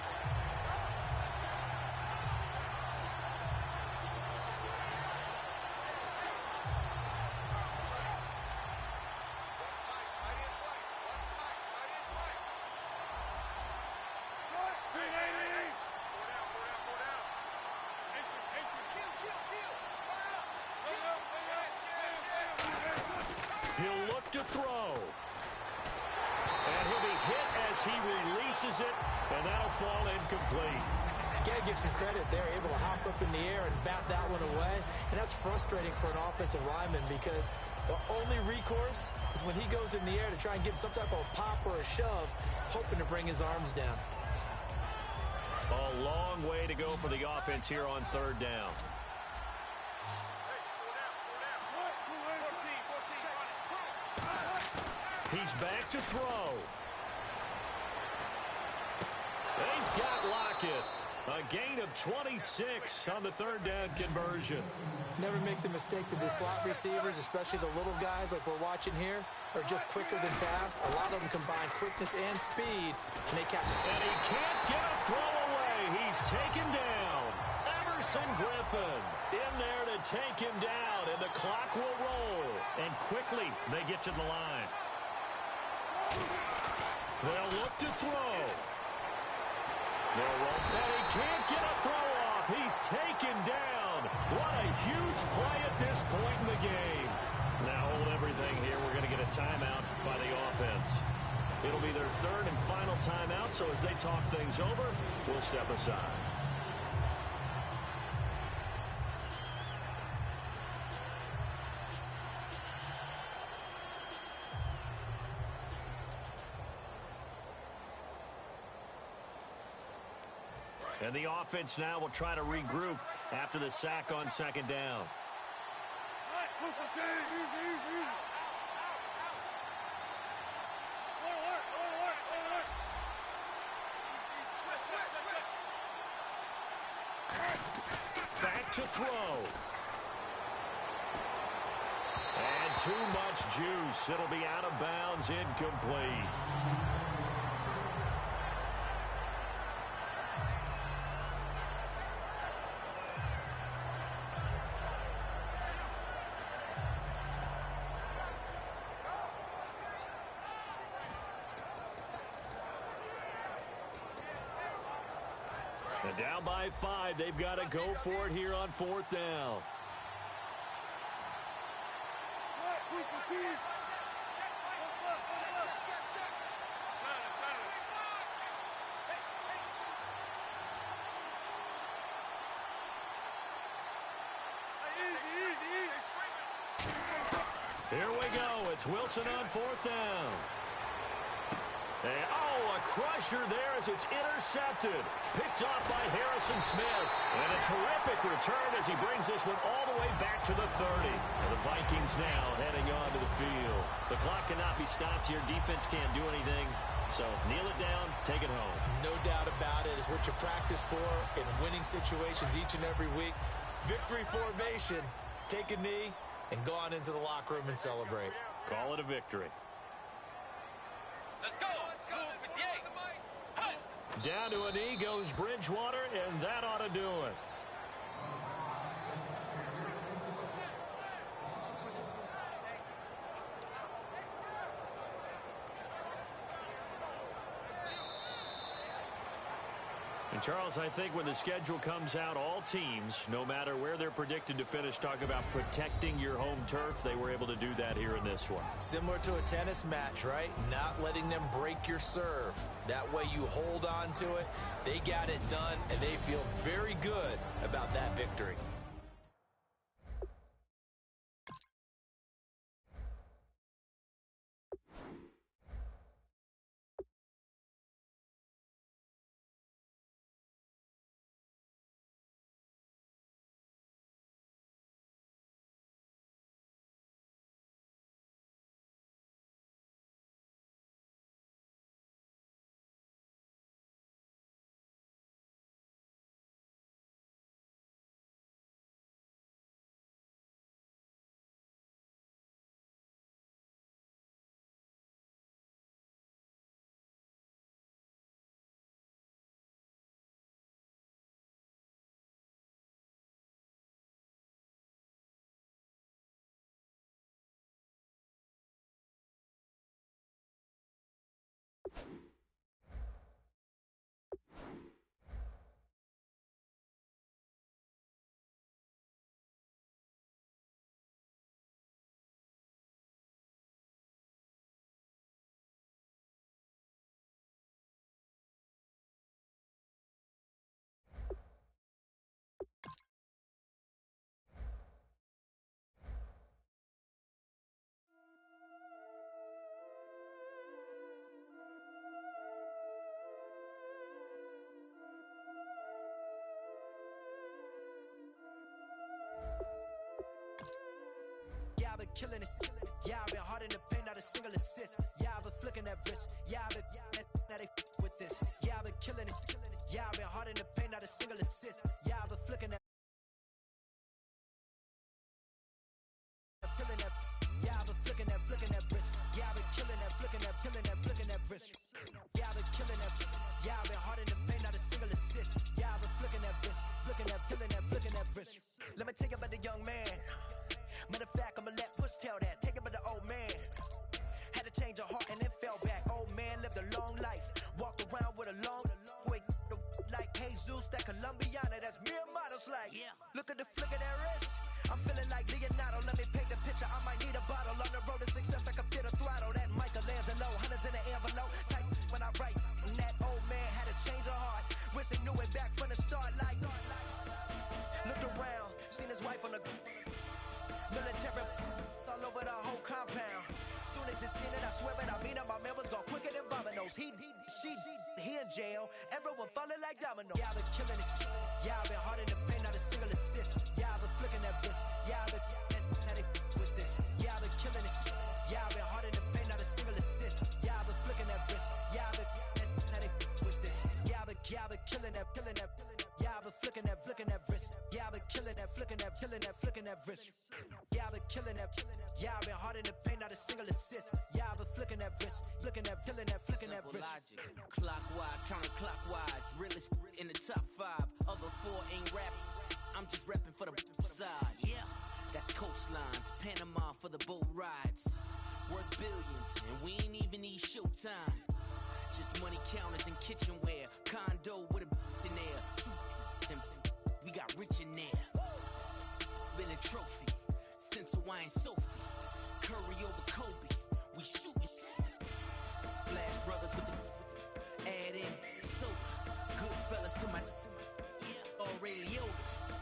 He'll look to throw. And he'll be hit as he releases it, and that'll fall incomplete. You got to give some credit. They're able to hop up in the air and bat that one away. And that's frustrating for an offensive lineman because the only recourse is when he goes in the air to try and give some type of a pop or a shove, hoping to bring his arms down. A long way to go for the offense here on 3rd down. He's back to throw. He's got Lockett. A gain of 26 on the 3rd down conversion. Never make the mistake that the slot receivers, especially the little guys like we're watching here, are just quicker than fast. A lot of them combine quickness and speed, and they catch it. And he can't get a throw away. He's taken down. Emerson Griffin in there to take him down, and the clock will roll. And quickly, they get to the line. They'll look to throw. They'll roll, and he can't get a throw off. He's taken down. What a huge play at this point in the game. Now hold everything here. We're going to get a timeout by the offense. It'll be their 3rd and final timeout, so as they talk things over, we'll step aside. And the offense now will try to regroup after the sack on 2nd down. Back to throw. And too much juice. It'll be out of bounds, incomplete. And down by 5, they've got to go for it here on 4th down. it's Wilson on fourth down. And, a crusher there as it's intercepted. Picked off by Harrison Smith. And a terrific return as he brings this one all the way back to the 30. And the Vikings now heading onto the field. The clock cannot be stopped here. Defense can't do anything. So kneel it down, take it home. No doubt about it. It's what you practice for in winning situations each and every week. Victory formation. Take a knee and go on into the locker room and celebrate. Call it a victory. Let's go. Let's go. With the 8. Down to a knee goes Bridgewater, and that ought to do it. And Charles, I think when the schedule comes out, all teams, no matter where they're predicted to finish, talk about protecting your home turf. They were able to do that here in this one. Similar to a tennis match, right? Not letting them break your serve. That way you hold on to it. They got it done, and they feel very good about that victory. Yeah, I've been killing it. Yeah, I've been hard in the paint, not a single assist. Yeah, I've been flicking that wrist. Yeah, I've been now they with this. Yeah, I've been killing it. Yeah, I've been hard in the paint, not a single assist. Yeah, I've been flicking that. Killing that. Yeah, I've been flicking that wrist. Yeah, I've been killing that, flicking that wrist. Yeah, I've been killing that. Yeah, I've been hard in the paint, not a single assist. Yeah, I've been flicking that wrist, flicking that wrist. Let me tell you about the young man. Matter of fact, I'ma let Push tell that. Take it with the old man. Had to change her heart and it fell back. Old man lived a long life. Walked around with a long quick like Jesus, that Colombiana. That's mere models like. Yeah. Look at the flick of that wrist. I'm feeling like Leonardo. Let me paint the picture. I might need a bottle. On the road to success, I can feel the throttle. That Michelangelo, hundreds in the envelope. Type when I write. And that old man had to change her heart. Wish he knew it back from the start. Like looked around, seen his wife on the military all over the whole compound. Soon as he seen it, I swear it, I mean it, my man was gone quicker than dominoes. He in jail, everyone falling like dominoes. Yeah, I've been killing it. Yeah, I've been hard in the paint, not a single assist. Yeah, I've been flicking that wrist. Yeah, I've been now they with this. Yeah, I've been killing it. Yeah, I've been hard in the paint, not a single assist. Yeah, I've been flicking that wrist. Yeah, I've been now they with this. Yeah, I've been killing that. Yeah, I've been flicking that wrist. Yeah, I've been killing that, flicking that wrist. Yeah, I've been killing that. Yeah, I've been hard in the paint, not a single assist. Yeah, I've been flicking that wrist, flicking that wrist. Logic. Clockwise, counterclockwise, realest in the top 5. Other 4 ain't rap. I'm just repping for the side. Yeah, that's coastlines, Panama for the boat rides. Worth billions, and we ain't even need showtime. Just money counters and kitchenware. Condo with a in there. We got rich in there. Been a trophy since Hawaiian Sophie. Curry over Kobe. We shooting. Splash Brothers with the add in soda. Good fellas to my Aureliotis.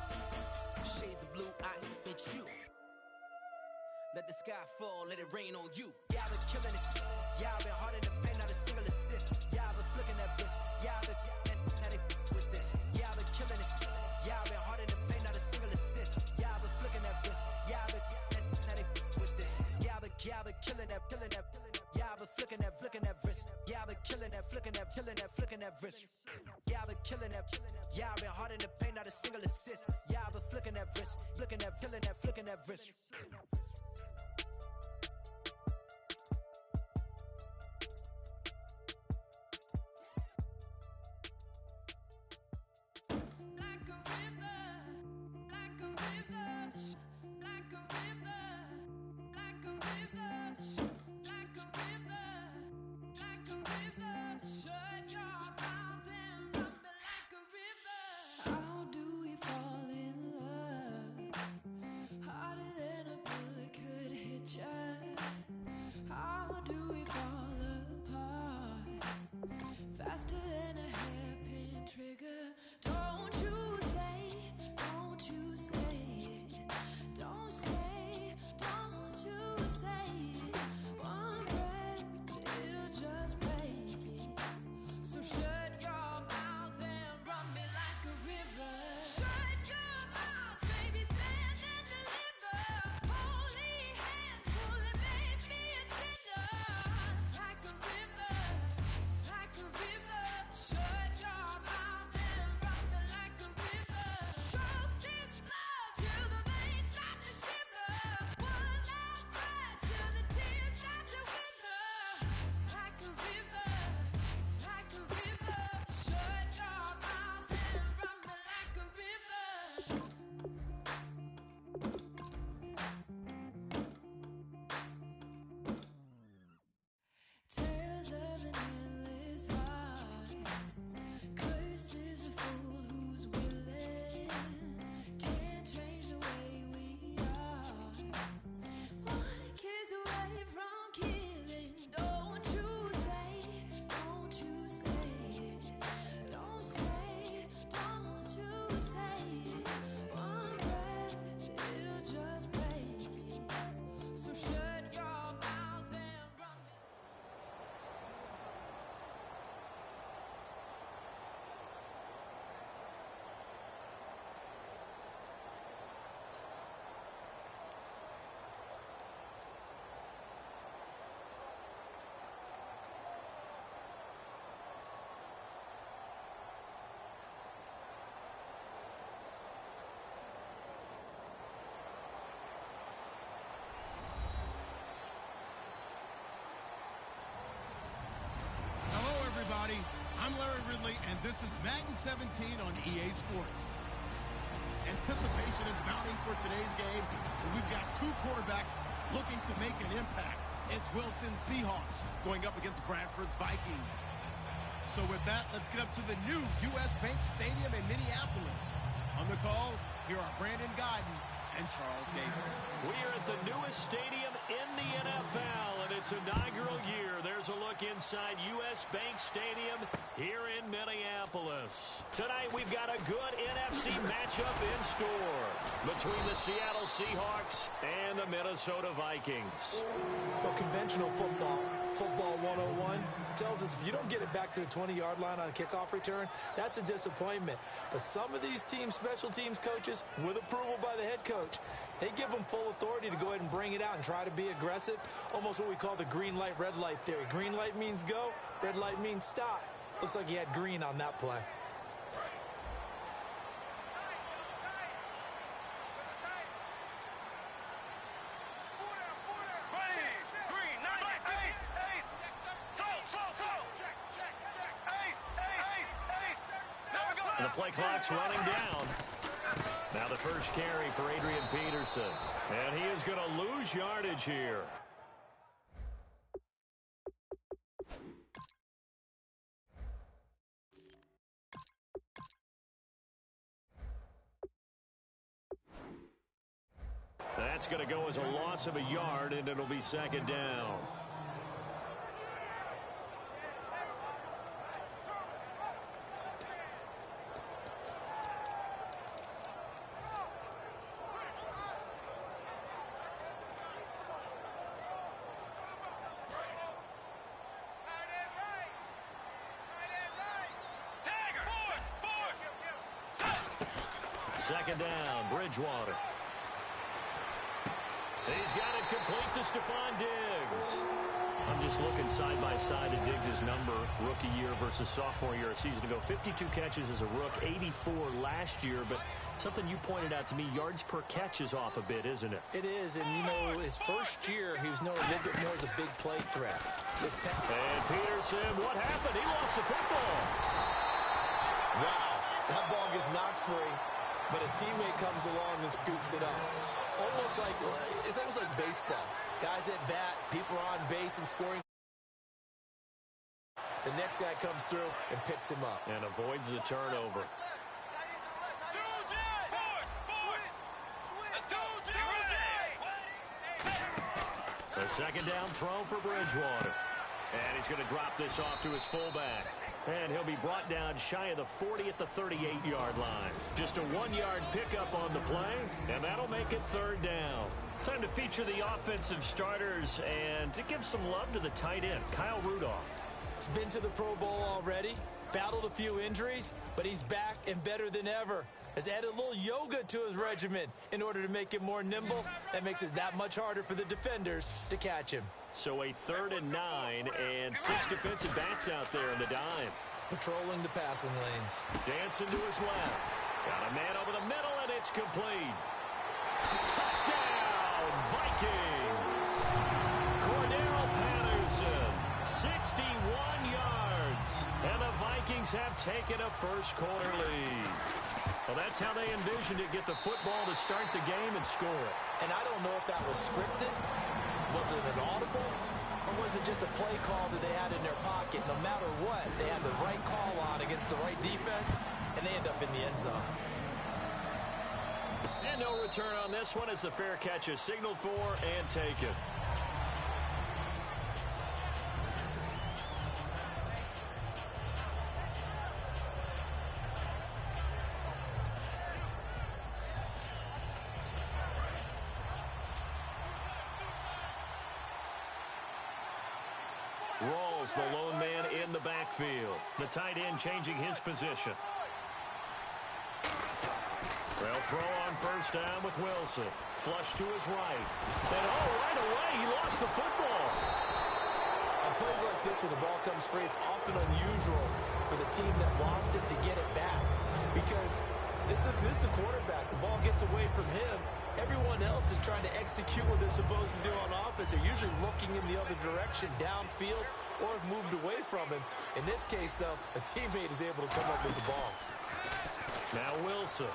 Shades of blue, I bet you. Let the sky skyfall, let it rain on you. Yeah, I've been killing this. Yeah, I've been hard in the paint, not a single assist. Yeah, I've been flicking that wrist. Yeah, I've been now they with this. Yeah, I've been killing this. Yeah, I've been hard in the paint, not a single assist. Yeah, I've been flicking that wrist. Yeah, I've been now they with this. Yeah, I've been killing that. Yeah, I've been flicking that wrist. Yeah, I've been killing that, flicking that wrist. Yeah, I've been killing that. Yeah, I've been hard in the paint, not a single assist. Yeah, I've been flicking that wrist, flicking that wrist. Faster than a hairpin trigger. Don't you say it. Don't you say it. One breath, it'll just break me. So shut your mouth and run me like a river. Shut your mouth, baby, stand and deliver. Holy hands, pulling, make me a sinner. Like a river. Shut your mouth and run me like a river. Choke this love till the veins start to shiver. One last breath till the tears start to wither. Like a river. Shut your mouth and run me like a river. Tales of an endless ride. Cursed is a fool who's willing. Can't change the way we are. One kiss away from killing. Don't you say it. Don't you say it. One breath, it'll just break me. So shut your mouth and run me. Hello, everybody. I'm Larry Ridley, and this is Madden 17 on EA Sports. Anticipation is mounting for today's game, and we've got two quarterbacks looking to make an impact. It's Wilson Seahawks going up against Bradford's Vikings. So with that, let's get up to the new U.S. Bank Stadium in Minneapolis. On the call, here are Brandon Guyton and Charles Davis. We are at the newest stadium in the NFL, and its inaugural year. There's a look inside U.S. Bank Stadium here in Minneapolis. Tonight, we've got a good NFC matchup in store between the Seattle Seahawks and the Minnesota Vikings. Well, conventional football 101, tells us if you don't get it back to the 20-yard line on a kickoff return, that's a disappointment. But some of these teams, special teams coaches, with approval by the head coach, they give them full authority to go ahead and bring it out and try to be aggressive, almost what we call the green light, red light theory. Green light means go, red light means stop. Looks like he had green on that play. And the play clock's running down. Now the first carry for Adrian Peterson. And he is going to lose yardage here. That's going to go as a loss of a yard, and it'll be second down. Second down, Bridgewater. He's got it complete to Stephon Diggs. I'm just looking side by side at Diggs' number, rookie year versus sophomore year a season ago. 52 catches as a rook, 84 last year. But something you pointed out to me, yards per catch is off a bit, isn't it? It is, and you know, his first year, he was known a little bit more as a big play threat. And Peterson, what happened? He lost the football. Wow, that ball gets knocked free, but a teammate comes along and scoops it up. It's almost like baseball. Guys at bat, people are on base and scoring. The next guy comes through and picks him up. And avoids the turnover. The second down throw for Bridgewater. And he's going to drop this off to his fullback. And he'll be brought down shy of the 40 at the 38-yard line. Just a 1-yard pickup on the play, and that'll make it third down. Time to feature the offensive starters and to give some love to the tight end, Kyle Rudolph. He's been to the Pro Bowl already, battled a few injuries, but he's back and better than ever. Has added a little yoga to his regimen in order to make him more nimble. That makes it that much harder for the defenders to catch him. So a 3rd and 9 and 6 defensive backs out there in the dime. Patrolling the passing lanes. Dancing to his left. Got a man over the middle, and it's complete. Touchdown, Vikings. Cordero Patterson, 61 yards. And the Vikings have taken a first-quarter lead. Well, that's how they envisioned it, get the football to start the game and score it. And I don't know if that was scripted. Was it an audible? Or was it just a play call that they had in their pocket? No matter what, they had the right call on against the right defense, and they end up in the end zone. And no return on this one as the fair catch is signaled for and taken. Rawls, the lone man in the backfield. The tight end changing his position. They'll throw on first down with Wilson. Flush to his right. And right away, he lost the football. On plays like this, when the ball comes free, it's often unusual for the team that lost it to get it back. Because this is the quarterback. The ball gets away from him. Everyone else is trying to execute what they're supposed to do on offense. They're usually looking in the other direction, downfield, or have moved away from him. In this case, though, a teammate is able to come up with the ball. Now Wilson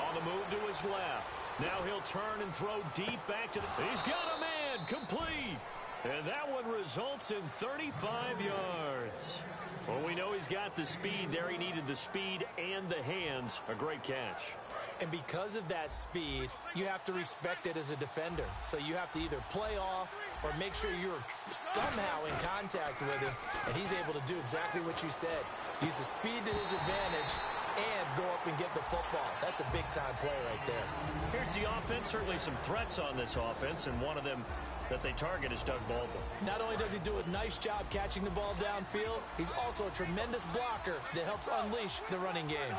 on the move to his left. Now he'll turn and throw deep back to the... He's got a man, complete. And that one results in 35 yards. Well, we know he's got the speed there. He needed the speed and the hands. A great catch. And because of that speed, you have to respect it as a defender. So you have to either play off or make sure you're somehow in contact with him. And he's able to do exactly what you said. Use the speed to his advantage and go up and get the football. That's a big-time play right there. Here's the offense. Certainly some threats on this offense, and one of them that they target is Doug Baldwin. Not only does he do a nice job catching the ball downfield, he's also a tremendous blocker that helps unleash the running game.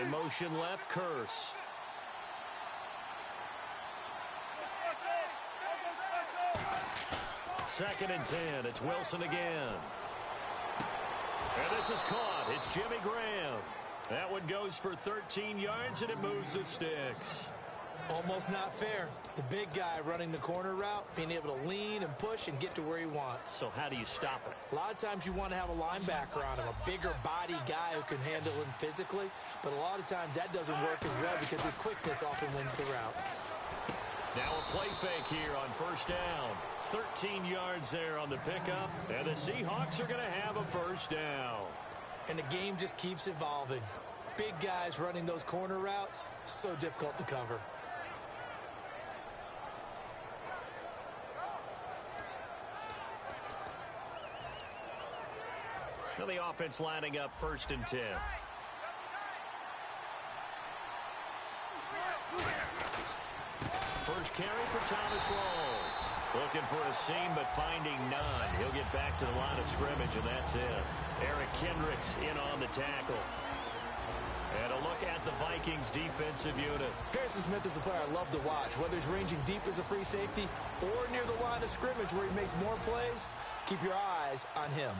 In motion left, Curse. Second and 10. It's Wilson again. And this is caught. It's Jimmy Graham. That one goes for 13 yards, and it moves the sticks. Almost not fair. The big guy running the corner route, being able to lean and push and get to where he wants. So how do you stop it? A lot of times you want to have a linebacker on him, a bigger body guy who can handle him physically. But a lot of times that doesn't work as well because his quickness often wins the route. Now a play fake here on first down. 13 yards there on the pickup. And the Seahawks are going to have a first down. And the game just keeps evolving. Big guys running those corner routes, so difficult to cover. Now the offense lining up first and 10. First carry for Thomas Rawls. Looking for a seam, but finding none. He'll get back to the line of scrimmage, and that's it. Eric Kendricks in on the tackle. And a look at the Vikings defensive unit. Harrison Smith is a player I love to watch. Whether he's ranging deep as a free safety or near the line of scrimmage where he makes more plays, keep your eyes on him.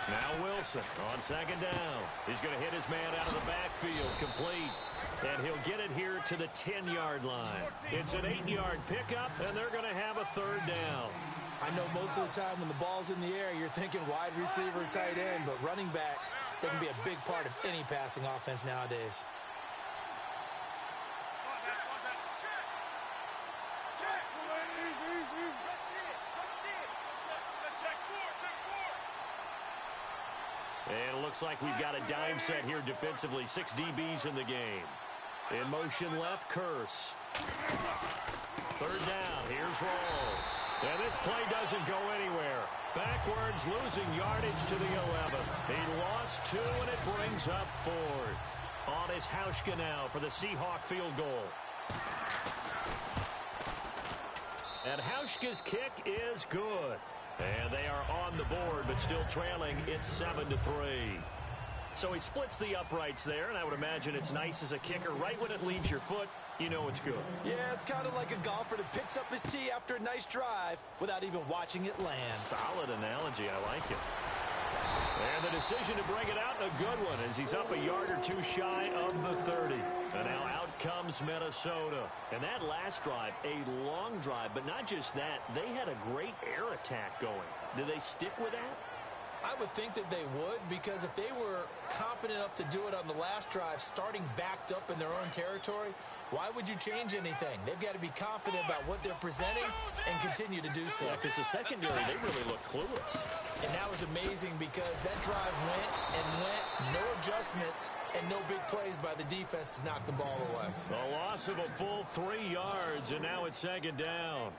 Now Wilson on second down. He's going to hit his man out of the backfield, complete. And he'll get it here to the 10-yard line. It's an 8-yard pickup, and they're going to have a third down. I know most of the time when the ball's in the air, you're thinking wide receiver, tight end, but running backs, they can be a big part of any passing offense nowadays. And it looks like we've got a dime set here defensively. 6 DBs in the game. In motion left, Curse. Third down, here's Rawls. And this play doesn't go anywhere. Backwards, losing yardage to the 11. He lost 2, and it brings up 4th. On is Hauschka now for the Seahawk field goal. And Hauschka's kick is good. And they are on the board, but still trailing. It's 7-3. So he splits the uprights there, and I would imagine it's nice as a kicker. Right when it leaves your foot, you know it's good. Yeah, it's kind of like a golfer that picks up his tee after a nice drive without even watching it land. Solid analogy. I like it. And the decision to bring it out, a good one, as he's up a yard or 2 shy of the 30. And now out comes Minnesota. And that last drive, a long drive, but not just that. They had a great air attack going. Do they stick with that? I would think that they would, because if they were confident enough to do it on the last drive, starting backed up in their own territory, why would you change anything? They've got to be confident about what they're presenting and continue to do so. Yeah, because the secondary, they really look clueless. And that was amazing because that drive went and went, no adjustments, and no big plays by the defense to knock the ball away. A loss of a full 3 yards, and now it's second down.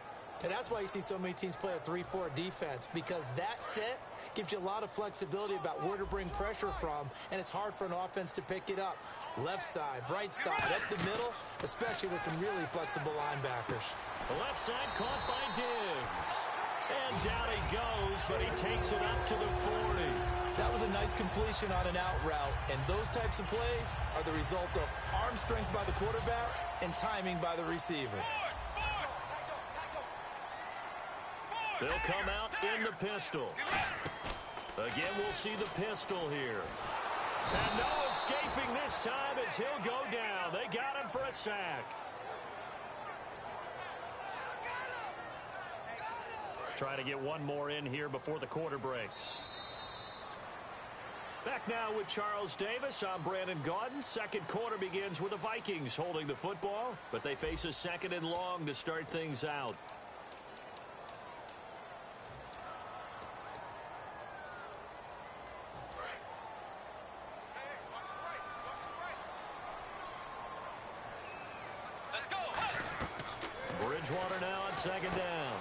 And that's why you see so many teams play a 3-4 defense, because that set gives you a lot of flexibility about where to bring pressure from, and it's hard for an offense to pick it up. Left side, right side, up the middle, especially with some really flexible linebackers. The left side caught by Diggs. And down he goes, but he takes it up to the 40. That was a nice completion on an out route, and those types of plays are the result of arm strength by the quarterback and timing by the receiver. They'll come out in the pistol. Again, we'll see the pistol here. And no escaping this time as he'll go down. They got him for a sack. Try to get one more in here before the quarter breaks. Back now with Charles Davis. I'm Brandon Gaudin. Second quarter begins with the Vikings holding the football, but they face a second and long to start things out. Bridgewater now on second down.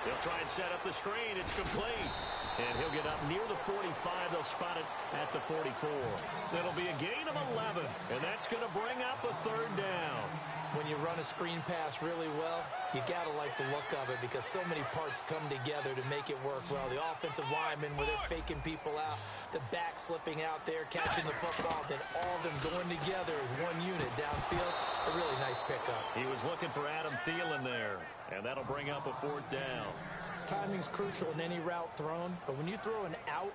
He'll try and set up the screen. It's complete. And he'll get up near the 45. They'll spot it at the 44. That'll be a gain of 11. And that's going to bring up a third down. When you run a screen pass really well, you got to like the look of it because so many parts come together to make it work well. The offensive linemen, where they're faking people out, the back slipping out there, catching the football, then all of them going together as one unit downfield. A really nice pickup. He was looking for Adam Thielen there, and that'll bring up a fourth down. Timing's crucial in any route thrown, but when you throw an out,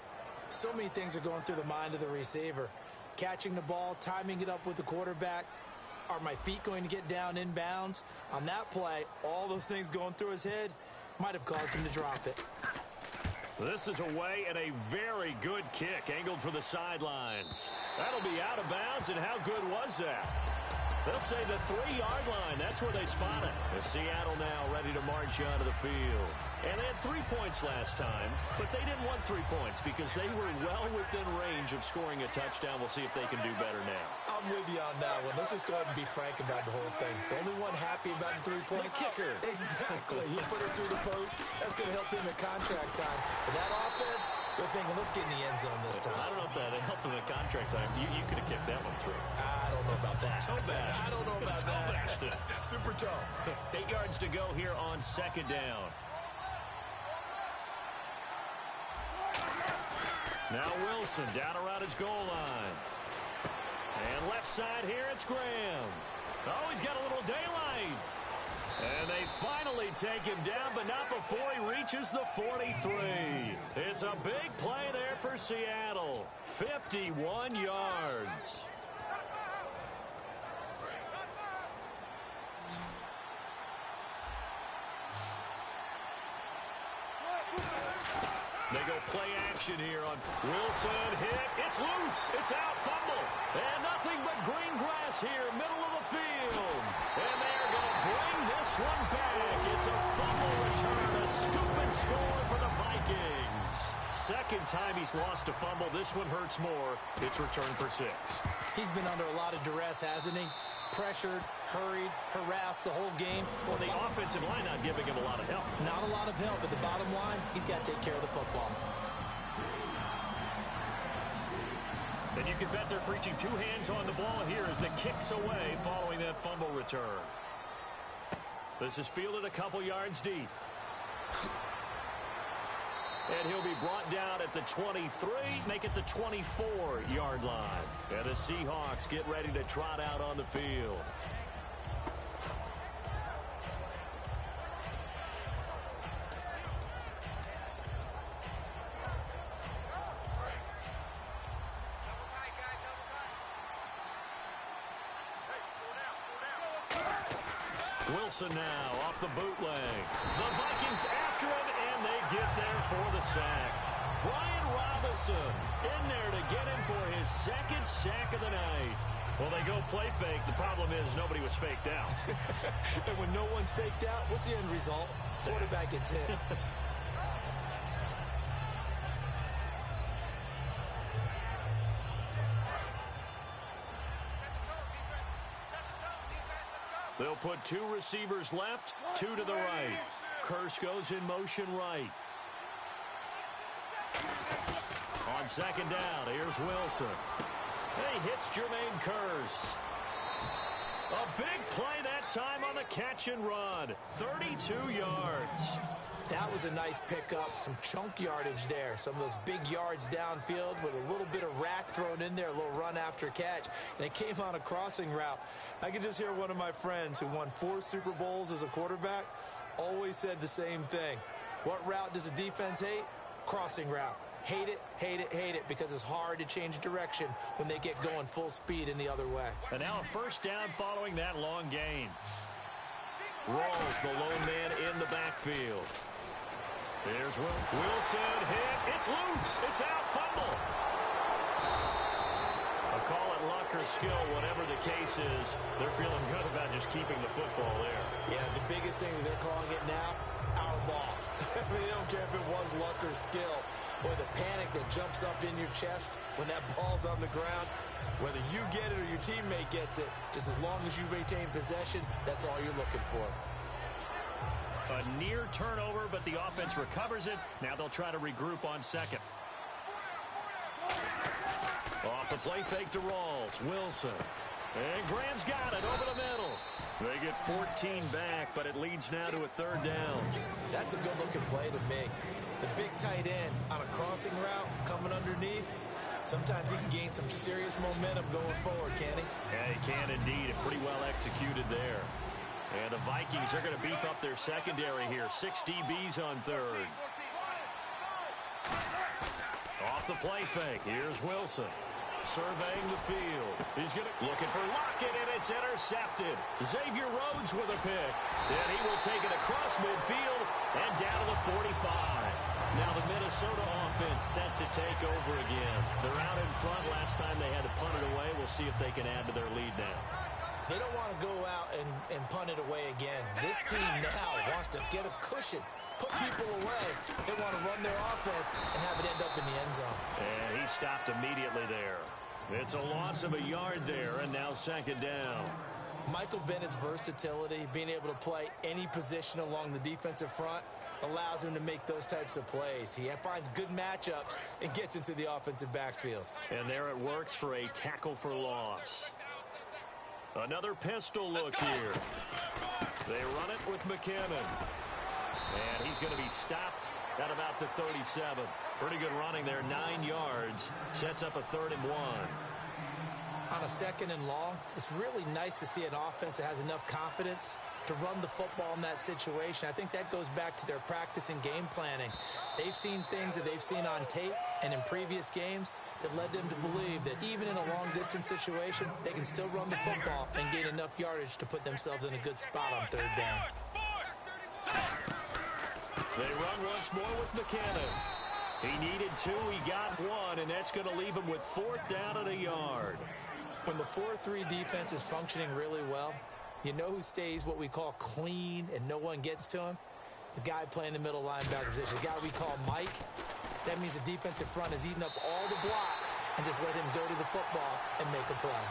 so many things are going through the mind of the receiver. Catching the ball, timing it up with the quarterback. Are my feet going to get down inbounds? On that play, all those things going through his head might have caused him to drop it. This is away and a very good kick angled for the sidelines. That'll be out of bounds, and how good was that? They'll say the 3-yard line. That's where they spot it. The Seattle now ready to march onto the field. And they had had 3 points last time, but they didn't want 3 points because they were well within range of scoring a touchdown. We'll see if they can do better now. I'm with you on that one. Let's just go ahead and be frank about the whole thing. The only one happy about the 3-point kicker. Exactly. He put it through the post. That's going to help him at contract time. But that offense, they're thinking, let's get in the end zone this time. I don't know if that helped him at contract time. You could have kicked that one through. I don't know about that. Toe bash. I don't know about that. Super toe. 8 yards to go here on second down. Now Wilson down around his goal line. And left side here, it's Graham. Oh, he's got a little daylight. And they finally take him down, but not before he reaches the 43. It's a big play there for Seattle. 51 yards. They go play action here on Wilson. Hit. It's loose. It's out. Fumble. And nothing but green grass here, middle of the field. And they're going to bring this one back. It's a fumble return, a scoop and score for the Vikings. Second time he's lost a fumble. This one hurts more. It's returned for 6. He's been under a lot of duress, hasn't he? Pressured, hurried, harassed the whole game. Well, the offensive line not giving him a lot of help. Not a lot of help, but the bottom line, he's got to take care of the football. And you can bet they're preaching 2 hands on the ball here as the kick's away following that fumble return. This is fielded a couple yards deep. And he'll be brought down at the 23, make it the 24-yard line. And the Seahawks get ready to trot out on the field. Wilson now off the bootleg. The Vikings after him, and they get there for the sack. Brian Robinson in there to get him for his 2nd sack of the night. Well, they go play fake. The problem is nobody was faked out. And when no one's faked out, what's the end result? Quarterback gets hit. They'll put 2 receivers left, 2 to the right. Kearse goes in motion right. On second down, here's Wilson. He hits Jermaine Kearse. A big play that time on the catch and run. 32 yards. That was a nice pickup, some chunk yardage there. Some of those big yards downfield with a little bit of rack thrown in there, a little run after catch. And it came on a crossing route. I could just hear one of my friends who won 4 Super Bowls as a quarterback always said the same thing. What route does a defense hate? Crossing route. Hate it, hate it, hate it, because it's hard to change direction when they get going full speed in the other way. And now a first down following that long gain. Rawls, the lone man in the backfield. There's Wilson hit. It's loose. It's out. Fumble. A call it luck or skill, whatever the case is. They're feeling good about just keeping the football there. Yeah, the biggest thing they're calling it now, our ball. I mean, they don't care if it was luck or skill. Boy, the panic that jumps up in your chest when that ball's on the ground, whether you get it or your teammate gets it, just as long as you maintain possession, that's all you're looking for. A near turnover, but the offense recovers it. Now they'll try to regroup on second. Off the play fake to Rawls. Wilson. And Graham's got it over the middle. They get 14 back, but it leads now to a 3rd down. That's a good-looking play to me. The big tight end on a crossing route coming underneath. Sometimes he can gain some serious momentum going forward, can't he? Yeah, he can indeed, and pretty well executed there. And the Vikings are going to beef up their secondary here. 6 DBs on 3rd. Off the play fake. Here's Wilson. Surveying the field. He's looking for Lockett, and it's intercepted. Xavier Rhodes with a pick. And he will take it across midfield and down to the 45. Now the Minnesota offense set to take over again. They're out in front. Last time they had to punt it away. We'll see if they can add to their lead now. They don't want to go out and punt it away again. This team now wants to get a cushion put people away. They want to run their offense and have it end up in the end zone. And he stopped immediately there. It's a loss of a yard there, and now second down. Michael Bennett's versatility, being able to play any position along the defensive front, allows him to make those types of plays. He finds good matchups and gets into the offensive backfield. And there it works for a tackle for loss. Another pistol look here. They run it with McKinnon. And he's going to be stopped at about the 37. Pretty good running there, 9 yards. Sets up a 3rd and 1. On a 2nd and long, it's really nice to see an offense that has enough confidence to run the football in that situation. I think that goes back to their practice and game planning. They've seen things that they've seen on tape and in previous games that led them to believe that even in a long-distance situation, they can still run the football and gain enough yardage to put themselves in a good spot on 3rd down. They run once more with McKinnon. He needed 2, he got 1, and that's going to leave him with 4th down and a yard. When the 4-3 defense is functioning really well, you know who stays what we call clean and no one gets to him? The guy playing the middle linebacker position, the guy we call Mike. That means the defensive front is eating up all the blocks and just let him go to the football and make a play.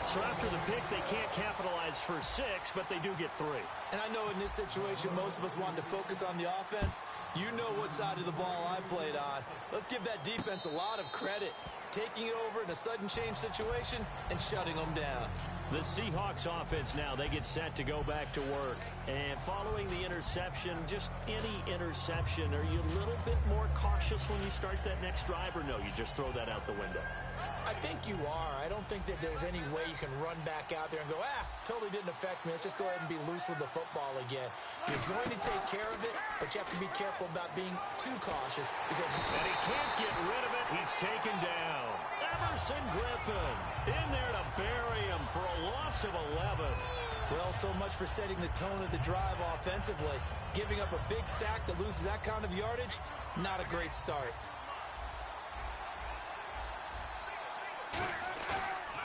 So after the pick, they can't capitalize for 6, but they do get 3. And I know in this situation, most of us wanted to focus on the offense. You know what side of the ball I played on. Let's give that defense a lot of credit, taking it over in a sudden change situation and shutting them down. The Seahawks offense now, they get set to go back to work. And following the interception, just any interception, are you a little bit more cautious when you start that next drive, or no, you just throw that out the window? I think you are. I don't think that there's any way you can run back out there and go, totally didn't affect me. Let's just go ahead and be loose with the football again. You're going to take care of it, but you have to be careful about being too cautious because... And he can't get rid of it. He's taken down. Emerson Griffin in there to bury him for a loss of 11. Well, so much for setting the tone of the drive offensively. Giving up a big sack that loses that kind of yardage, not a great start.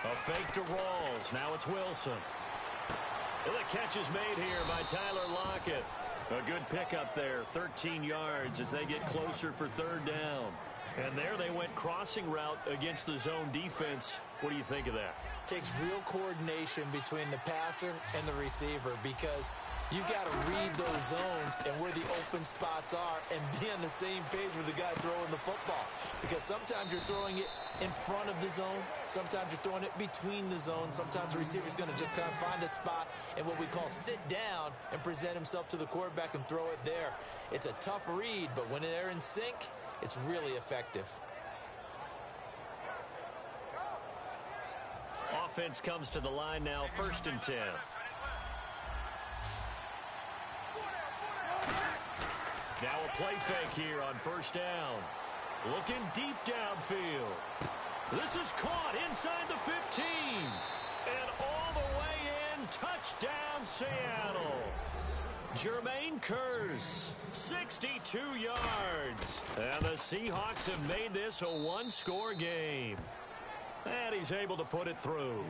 A fake to Rawls. Now it's Wilson. And the catch is made here by Tyler Lockett. A good pickup there, 13 yards as they get closer for 3rd down. And there they went crossing route against the zone defense. What do you think of that? Takes real coordination between the passer and the receiver because you got to read those zones and where the open spots are and be on the same page with the guy throwing the football. Because sometimes you're throwing it in front of the zone. Sometimes you're throwing it between the zones. Sometimes the receiver's going to just kind of find a spot and what we call sit down and present himself to the quarterback and throw it there. It's a tough read, but when they're in sync, it's really effective. Offense comes to the line now, 1st and 10. Now a play fake here on 1st down. Looking deep downfield. This is caught inside the 15. And all the way in, touchdown Seattle. Jermaine Kearse, 62 yards. And the Seahawks have made this a 1-score game. And he's able to put it through.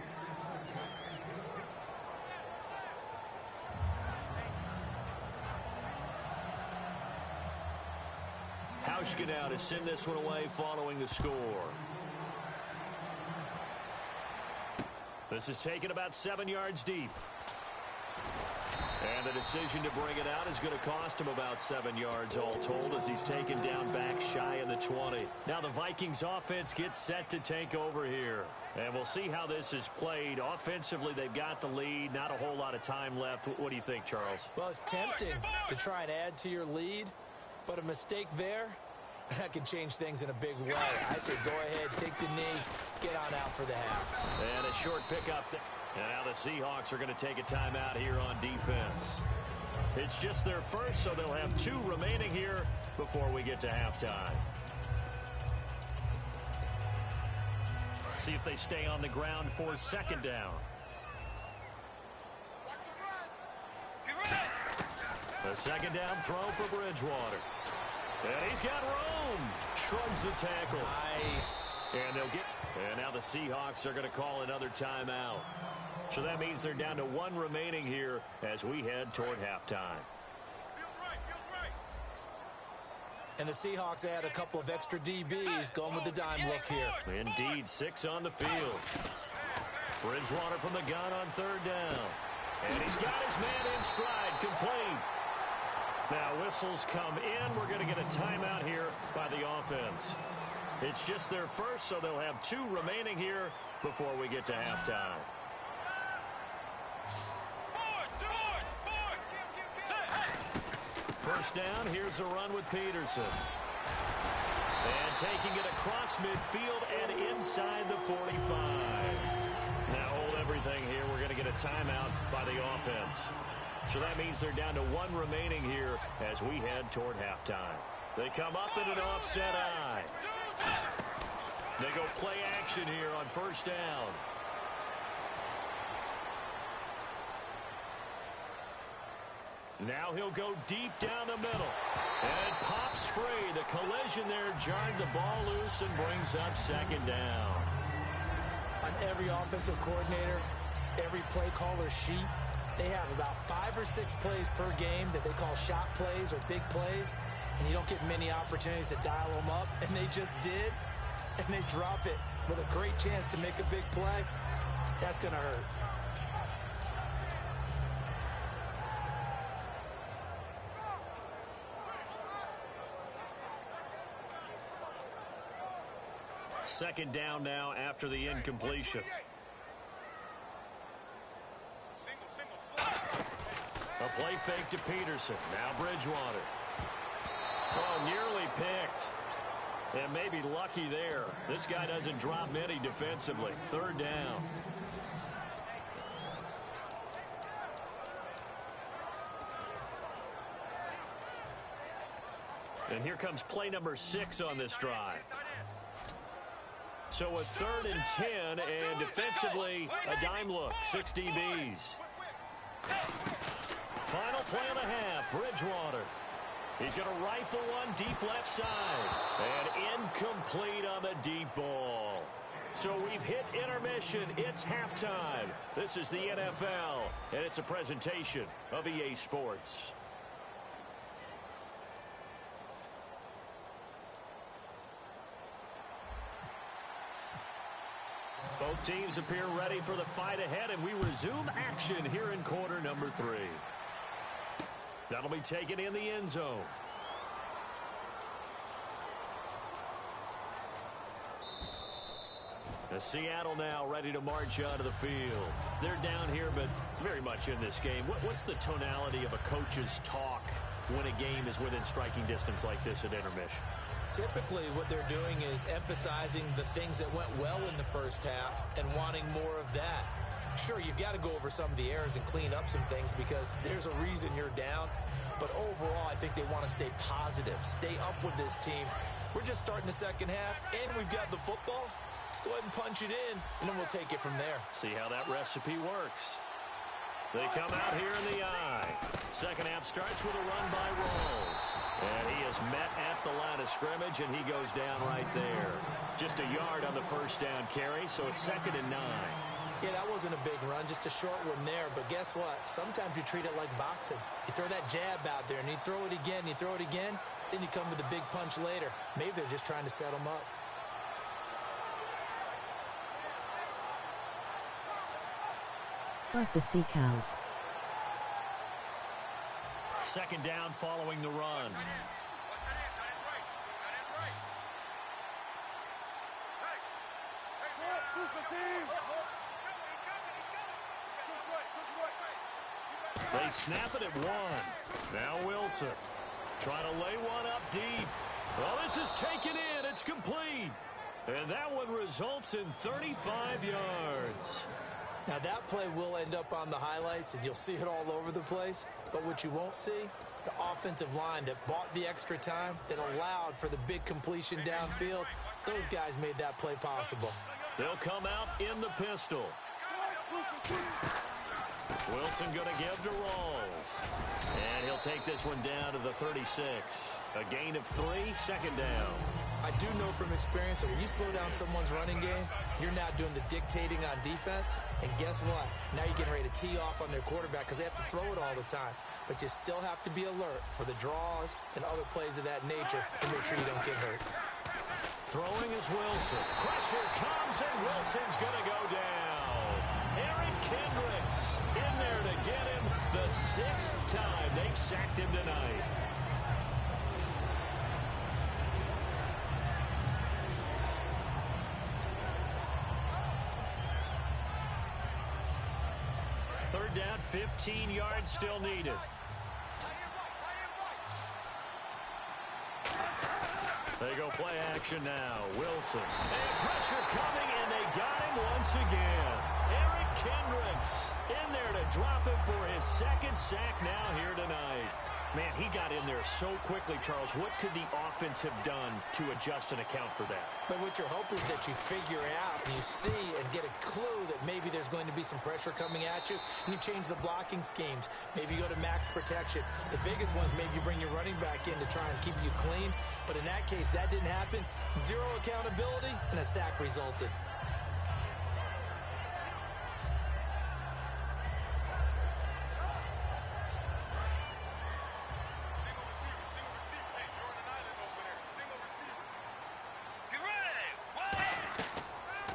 Hauschka now to send this one away following the score. This is taken about 7 yards deep. And the decision to bring it out is going to cost him about 7 yards all told as he's taken down back shy of the 20. Now the Vikings offense gets set to take over here. And we'll see how this is played. Offensively, they've got the lead. Not a whole lot of time left. What do you think, Charles? Well, it's tempting to try and add to your lead, but a mistake there, that can change things in a big way. I say go ahead, take the knee, get on out for the half. And a short pickup there. And now the Seahawks are going to take a timeout here on defense. It's just their first, so they'll have 2 remaining here before we get to halftime. See if they stay on the ground for 2nd down. The 2nd down throw for Bridgewater. And he's got room. Shrugs the tackle. Nice. And they'll get... And now the Seahawks are going to call another timeout. So that means they're down to 1 remaining here as we head toward halftime. And the Seahawks add a couple of extra DBs going with the dime look here. Indeed, 6 on the field. Bridgewater from the gun on 3rd down. And he's got his man in stride, complete. Now whistles come in. We're going to get a timeout here by the offense. It's just their first, so they'll have 2 remaining here before we get to halftime. First down, here's a run with Peterson. And taking it across midfield and inside the 45. Now hold everything here. We're going to get a timeout by the offense. So that means they're down to 1 remaining here as we head toward halftime. They come up in an offset eye. They go play action here on first down. Now he'll go deep down the middle. And it pops free. The collision there jarred the ball loose and brings up 2nd down. On every offensive coordinator, every play caller sheet, they have about 5 or 6 plays per game that they call shot plays or big plays. And you don't get many opportunities to dial them up. And they just did. And they drop it with a great chance to make a big play. That's going to hurt. Second down now after the incompletion. A play fake to Peterson. Now Bridgewater. Oh, nearly picked. And maybe lucky there. This guy doesn't drop many defensively. 3rd down. And here comes play number 6 on this drive. So a 3rd and 10, and defensively, a dime look, 6 DBs. Final play and a half, Bridgewater. He's going to rifle one deep left side. And incomplete on the deep ball. So we've hit intermission. It's halftime. This is the NFL, and it's a presentation of EA Sports. Both teams appear ready for the fight ahead, and we resume action here in quarter number 3. That'll be taken in the end zone. As Seattle now ready to march onto the field. They're down here, but very much in this game. What's the tonality of a coach's talk when a game is within striking distance like this at intermission? Typically, what they're doing is emphasizing the things that went well in the first half and wanting more of that. Sure, you've got to go over some of the errors and clean up some things because there's a reason you're down. But overall, I think they want to stay positive, stay up with this team. We're just starting the second half, and we've got the football. Let's go ahead and punch it in, and then we'll take it from there. See how that recipe works. They come out here in the eye. Second half starts with a run by Rawls. And he is met at the line of scrimmage, and he goes down right there. Just a yard on the first down carry, so it's 2nd and 9. Yeah, that wasn't a big run, just a short one there. But guess what? Sometimes you treat it like boxing. You throw that jab out there, and you throw it again, you throw it again, then you come with a big punch later. Maybe they're just trying to set them up. Like the Sea Cows. 2nd down following the run. They snap it at 1. Now Wilson trying to lay one up deep. Well, this is taken in. It's complete. And that one results in 35 yards. Now, that play will end up on the highlights, and you'll see it all over the place. But what you won't see, the offensive line that bought the extra time, that allowed for the big completion downfield, those guys made that play possible. They'll come out in the pistol. Wilson going to give to Rawls. And he'll take this one down to the 36. A gain of 3, second down. I do know from experience that when you slow down someone's running game, you're now doing the dictating on defense. And guess what? Now you're getting ready to tee off on their quarterback because they have to throw it all the time. But you still have to be alert for the draws and other plays of that nature to make sure you don't get hurt. Throwing is Wilson. Pressure comes, and Wilson's going to go down. Eric Kendricks in there to get him the 6th time they've sacked him tonight. Third down, 15 yards still needed. They go play action now. Wilson. And pressure coming, and they got him once again. Eric Kendricks in there to drop him for his 2nd sack now here tonight. Man, he got in there so quickly, Charles. What could the offense have done to adjust and account for that? But what you're hoping is that you figure out and you see and get a clue that maybe there's going to be some pressure coming at you, and you change the blocking schemes. Maybe you go to max protection. The biggest ones, maybe you bring your running back in to try and keep you clean. But in that case, that didn't happen. 0 accountability, and a sack resulted.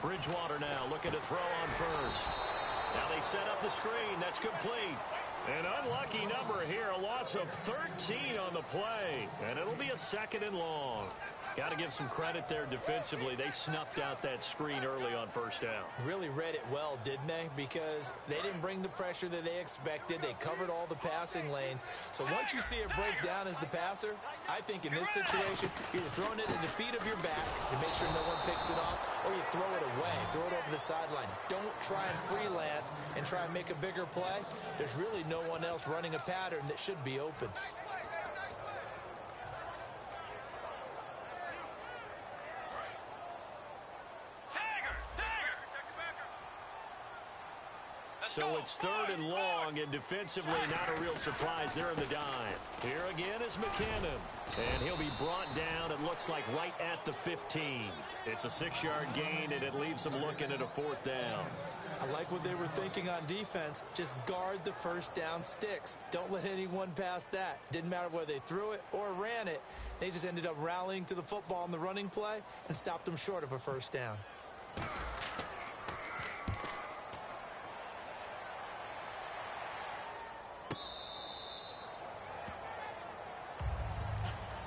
Bridgewater now looking to throw on first. Now they set up the screen. That's complete. An unlucky number here. A loss of 13 on the play. And it'll be a 2nd and long. Got to give some credit there defensively. They snuffed out that screen early on first down. Really read it well, didn't they? Because they didn't bring the pressure that they expected. They covered all the passing lanes. So once you see it break down as the passer, I think in this situation, you're throwing it at the feet of your back to make sure no one picks it off, or you throw it away, throw it over the sideline. Don't try and freelance and try and make a bigger play. There's really no one else running a pattern that should be open. So it's 3rd and long, and defensively not a real surprise there in the dime. Here again is McKinnon, and he'll be brought down, it looks like, right at the 15. It's a 6-yard gain, and it leaves them looking at a 4th down. I like what they were thinking on defense. Just guard the first down sticks. Don't let anyone pass that. Didn't matter whether they threw it or ran it. They just ended up rallying to the football in the running play and stopped them short of a first down.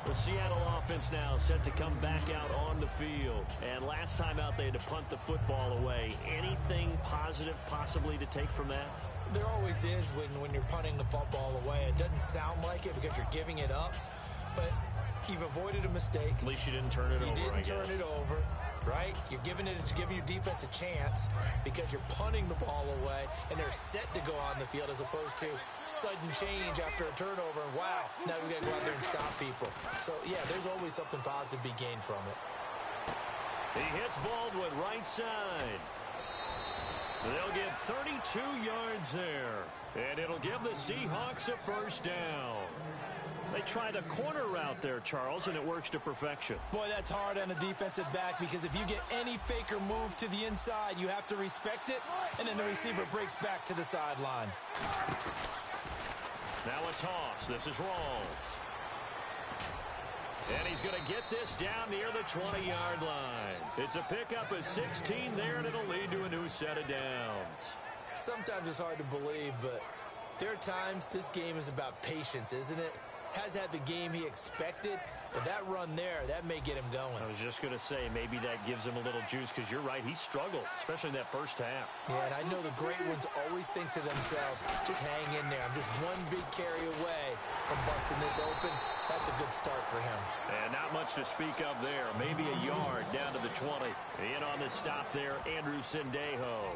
The Seattle offense now set to come back out on the field. And last time out, they had to punt the football away. Anything positive possibly to take from that? There always is when you're punting the football away. It doesn't sound like it because you're giving it up, but you've avoided a mistake. At least you didn't turn it over, You didn't turn it over, right? You're giving your defense a chance because you're punting the ball away, and they're set to go on the field as opposed to sudden change after a turnover. And wow, now we got to go out there and stop people. So, yeah, there's always something positive to be gained from it. He hits Baldwin right side. They'll get 32 yards there, and it'll give the Seahawks a first down. They try the corner route there, Charles, and it works to perfection. Boy, that's hard on a defensive back because if you get any fake or move to the inside, you have to respect it, and then the receiver breaks back to the sideline. Now a toss. This is Rawls. And he's going to get this down near the 20-yard line. It's a pickup of 16 there, and it'll lead to a new set of downs. Sometimes it's hard to believe, but there are times this game is about patience, isn't it? Has had the game he expected, but that run there, that may get him going. I was just going to say, maybe that gives him a little juice, because you're right, he struggled, especially in that first half. Yeah, and I know the great ones always think to themselves, just hang in there. I'm just one big carry away from busting this open. That's a good start for him. And not much to speak of there. Maybe a yard down to the 20. In on the stop there, Andrew Sendejo.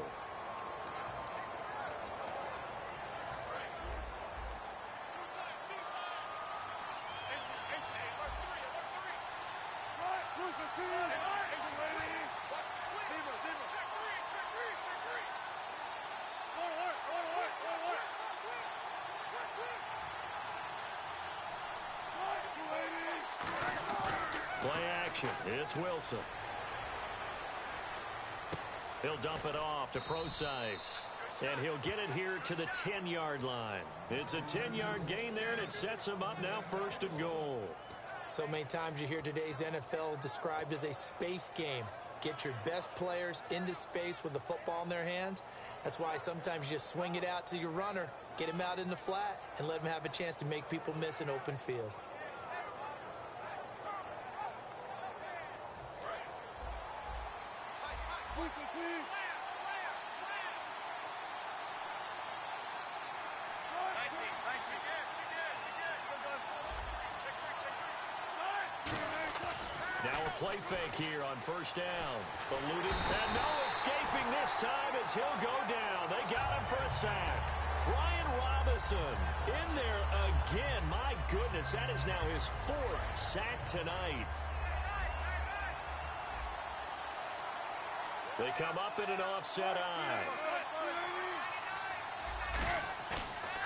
Play action. It's Wilson. He'll dump it off to Procise. And he'll get it here to the 10-yard line. It's a 10-yard gain there, and it sets him up now 1st and goal. So many times you hear today's NFL described as a space game. Get your best players into space with the football in their hands. That's why sometimes you just swing it out to your runner, get him out in the flat, and let him have a chance to make people miss an open field. Now a play fake here on 1st down. Eluding, and no escaping this time as he'll go down. They got him for a sack. Brian Robinson in there again. My goodness, that is now his 4th sack tonight. They come up in an offset eye.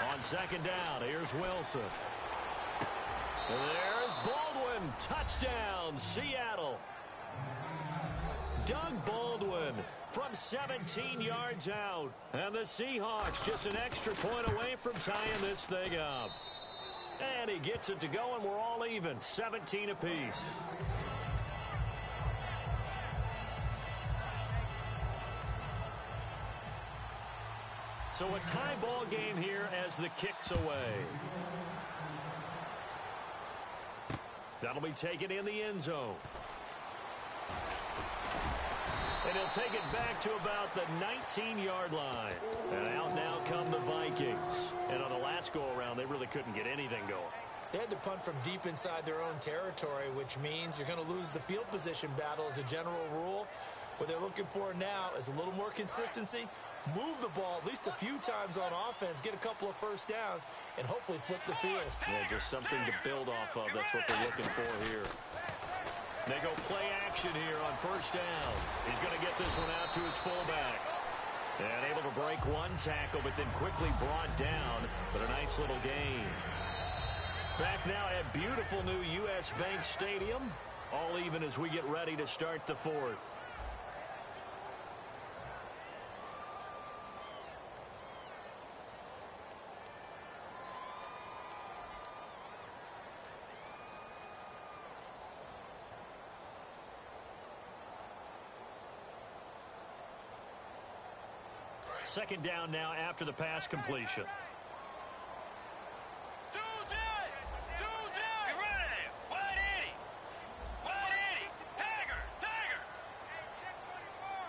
On 2nd down, here's Wilson. And there's Baldwin. Touchdown, Seattle. Doug Baldwin from 17 yards out. And the Seahawks just an extra point away from tying this thing up. And he gets it to go, and we're all even, 17 apiece. So a tie ball game here as the kick's away. That'll be taken in the end zone. And he'll take it back to about the 19-yard line. And out now come the Vikings. And on the last go-around, they really couldn't get anything going. They had to punt from deep inside their own territory, which means you're going to lose the field position battle as a general rule. What they're looking for now is a little more consistency, move the ball at least a few times on offense, get a couple of 1st downs, and hopefully flip the field. Yeah, just something to build off of. That's what they're looking for here. They go play action here on 1st down. He's going to get this one out to his fullback. And able to break one tackle, but then quickly brought down. But a nice little gain. Back now at beautiful new U.S. Bank Stadium. All even as we get ready to start the 4th. Second down now after the pass completion.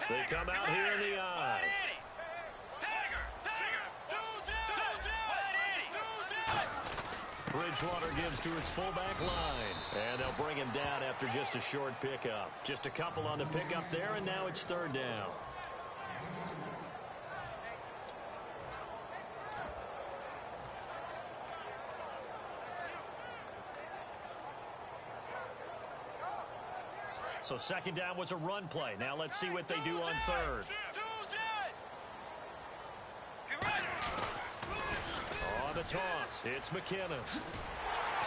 They come out here in the eye. Bridgewater gives to his fullback line. And they'll bring him down after just a short pickup. Just a couple on the pickup there, and now it's 3rd down. So 2nd down was a run play. Now let's see what they do on 3rd. On the toss, it's McKinnon.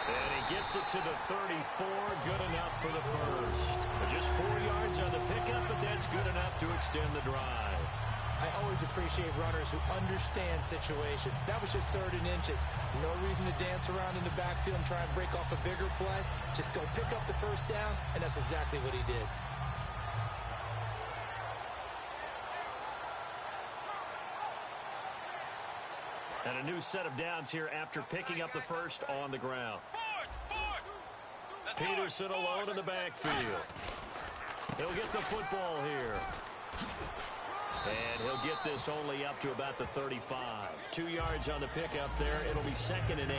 And he gets it to the 34. Good enough for the 1st. Just 4 yards on the pickup, but that's good enough to extend the drive. I always appreciate runners who understand situations. That was just 3rd and inches. No reason to dance around in the backfield and try and break off a bigger play. Just go pick up the 1st down, and that's exactly what he did. And a new set of downs here after picking up the 1st on the ground. Peterson alone in the backfield. He'll get the football here. And he'll get this only up to about the 35. 2 yards on the pickup there. It'll be 2nd and 8.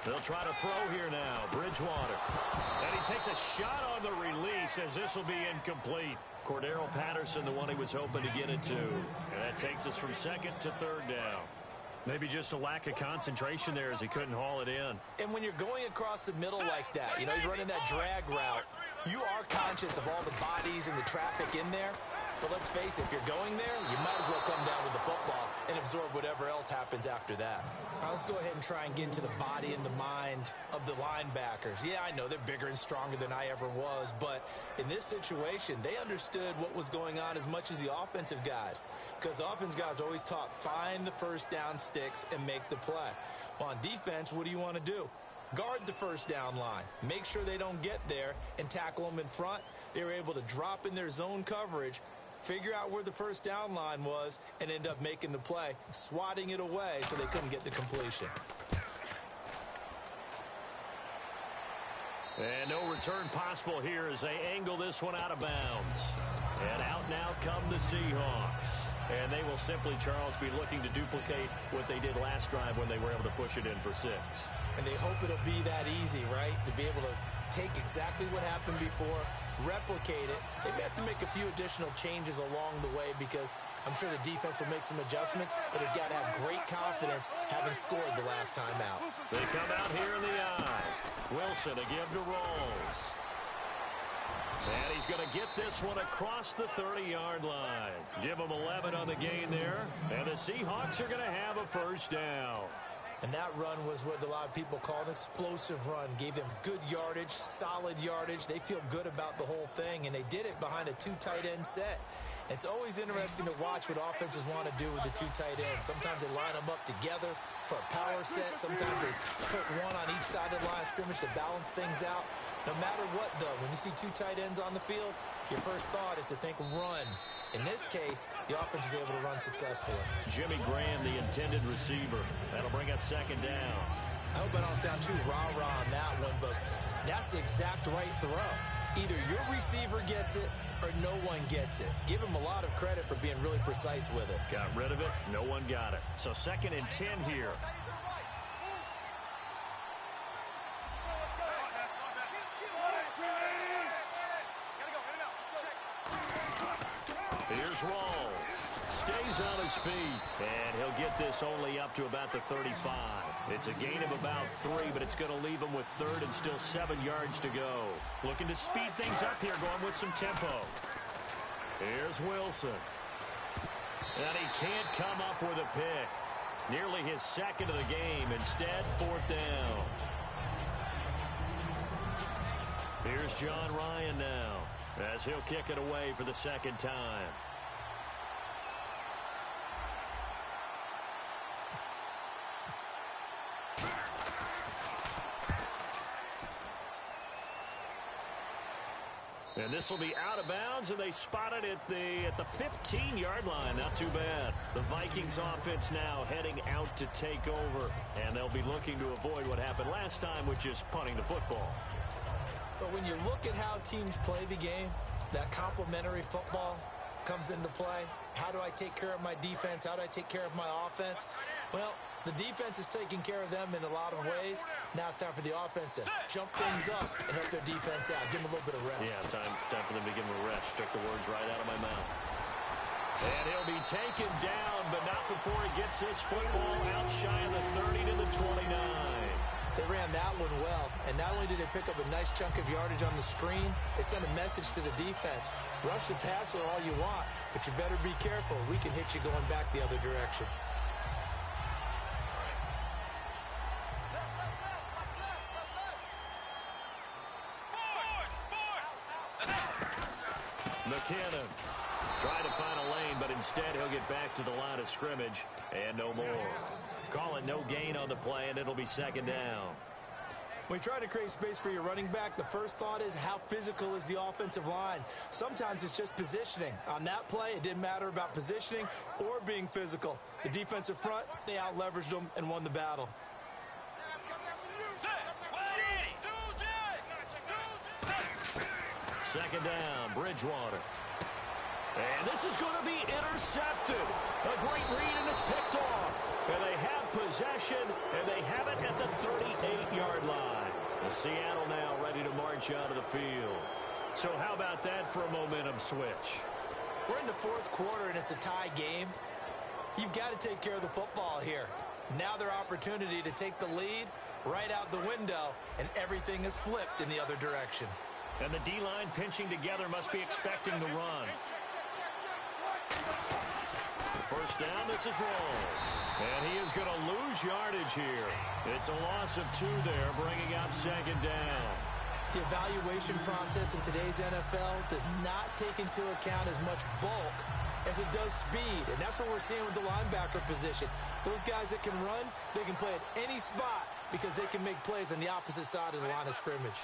They'll try to throw here now. Bridgewater. And he takes a shot on the release as this will be incomplete. Cordero Patterson, the one he was hoping to get it to. And that takes us from 2nd to 3rd down. Maybe just a lack of concentration there as he couldn't haul it in. And when you're going across the middle like that, you know, he's running that drag route, you are conscious of all the bodies and the traffic in there. But let's face it, if you're going there, you might as well come down with the football and absorb whatever else happens after that. All right, let's go ahead and try and get into the body and the mind of the linebackers. Yeah, I know they're bigger and stronger than I ever was, but in this situation, they understood what was going on as much as the offensive guys, because the offensive guys always taught find the first down sticks and make the play. Well, on defense, what do you want to do? Guard the first down line. Make sure they don't get there and tackle them in front. They were able to drop in their zone coverage, figure out where the first down line was, and end up making the play, swatting it away so they couldn't get the completion. And no return possible here as they angle this one out of bounds. And out now come the Seahawks. And they will simply, Charles, be looking to duplicate what they did last drive when they were able to push it in for 6. And they hope it'll be that easy, right? To be able to take exactly what happened before, replicate it. They may have to make a few additional changes along the way because I'm sure the defense will make some adjustments, but they've got to have great confidence having scored the last time out. They come out here in the eye. Wilson to give to Rolls. And he's going to get this one across the 30-yard line. Give him 11 on the gain there. And the Seahawks are going to have a first down. And that run was what a lot of people call an explosive run. Gave them good yardage, solid yardage. They feel good about the whole thing, and they did it behind a 2 tight end set. It's always interesting to watch what offenses want to do with the 2 tight ends. Sometimes they line them up together for a power set. Sometimes they put one on each side of the line of scrimmage to balance things out. No matter what, though, when you see 2 tight ends on the field, your first thought is to think run. In this case, the offense was able to run successfully. Jimmy Graham, the intended receiver. That'll bring up second down. I hope I don't sound too rah-rah on that one, but that's the exact right throw. Either your receiver gets it or no one gets it. Give him a lot of credit for being really precise with it. Got rid of it. No one got it. So 2nd and 10 here. Here's Rawls. Stays on his feet. And he'll get this only up to about the 35. It's a gain of about 3, but it's going to leave him with 3rd and still 7 yards to go. Looking to speed things up here, going with some tempo. Here's Wilson. And he can't come up with a pick. Nearly his 2nd of the game. Instead, 4th down. Here's John Ryan now, as he'll kick it away for the 2nd time. And this will be out of bounds, and they spot it at the 15-yard line. Not too bad. The Vikings offense now heading out to take over, and they'll be looking to avoid what happened last time, which is punting the football. But when you look at how teams play the game, that complementary football comes into play. How do I take care of my defense? How do I take care of my offense? Well, the defense is taking care of them in a lot of ways. Now it's time for the offense to jump things up and help their defense out. Give them a little bit of rest. Yeah, time for them to give them a rest. Took the words right out of my mouth. And he'll be taken down, but not before he gets this football out shy of the 30 to the 29. They ran that one well, and not only did they pick up a nice chunk of yardage on the screen, they sent a message to the defense. Rush the passer all you want, but you better be careful. We can hit you going back the other direction. McKinnon trying to find a lane, but instead he'll get back to the line of scrimmage and no more. Call it no gain on the play, and it'll be 2nd down. When you try to create space for your running back, the first thought is how physical is the offensive line. Sometimes it's just positioning. On that play, it didn't matter about positioning or being physical. The defensive front, they out-leveraged them and won the battle. Second down, Bridgewater. And this is going to be intercepted. A great read, and it's picked off. And they have possession, and they have it at the 38-yard line. The Seattle now ready to march out of the field. So how about that for a momentum switch? We're in the 4th quarter, and it's a tie game. You've got to take care of the football here. Now their opportunity to take the lead right out the window, and everything is flipped in the other direction. And the D-line pinching together must be expecting the run. First down, this is Rawls. And he is going to lose yardage here. It's a loss of 2 there, bringing up second down. The evaluation process in today's NFL does not take into account as much bulk as it does speed. And that's what we're seeing with the linebacker position. Those guys that can run, they can play at any spot because they can make plays on the opposite side of the line of scrimmage.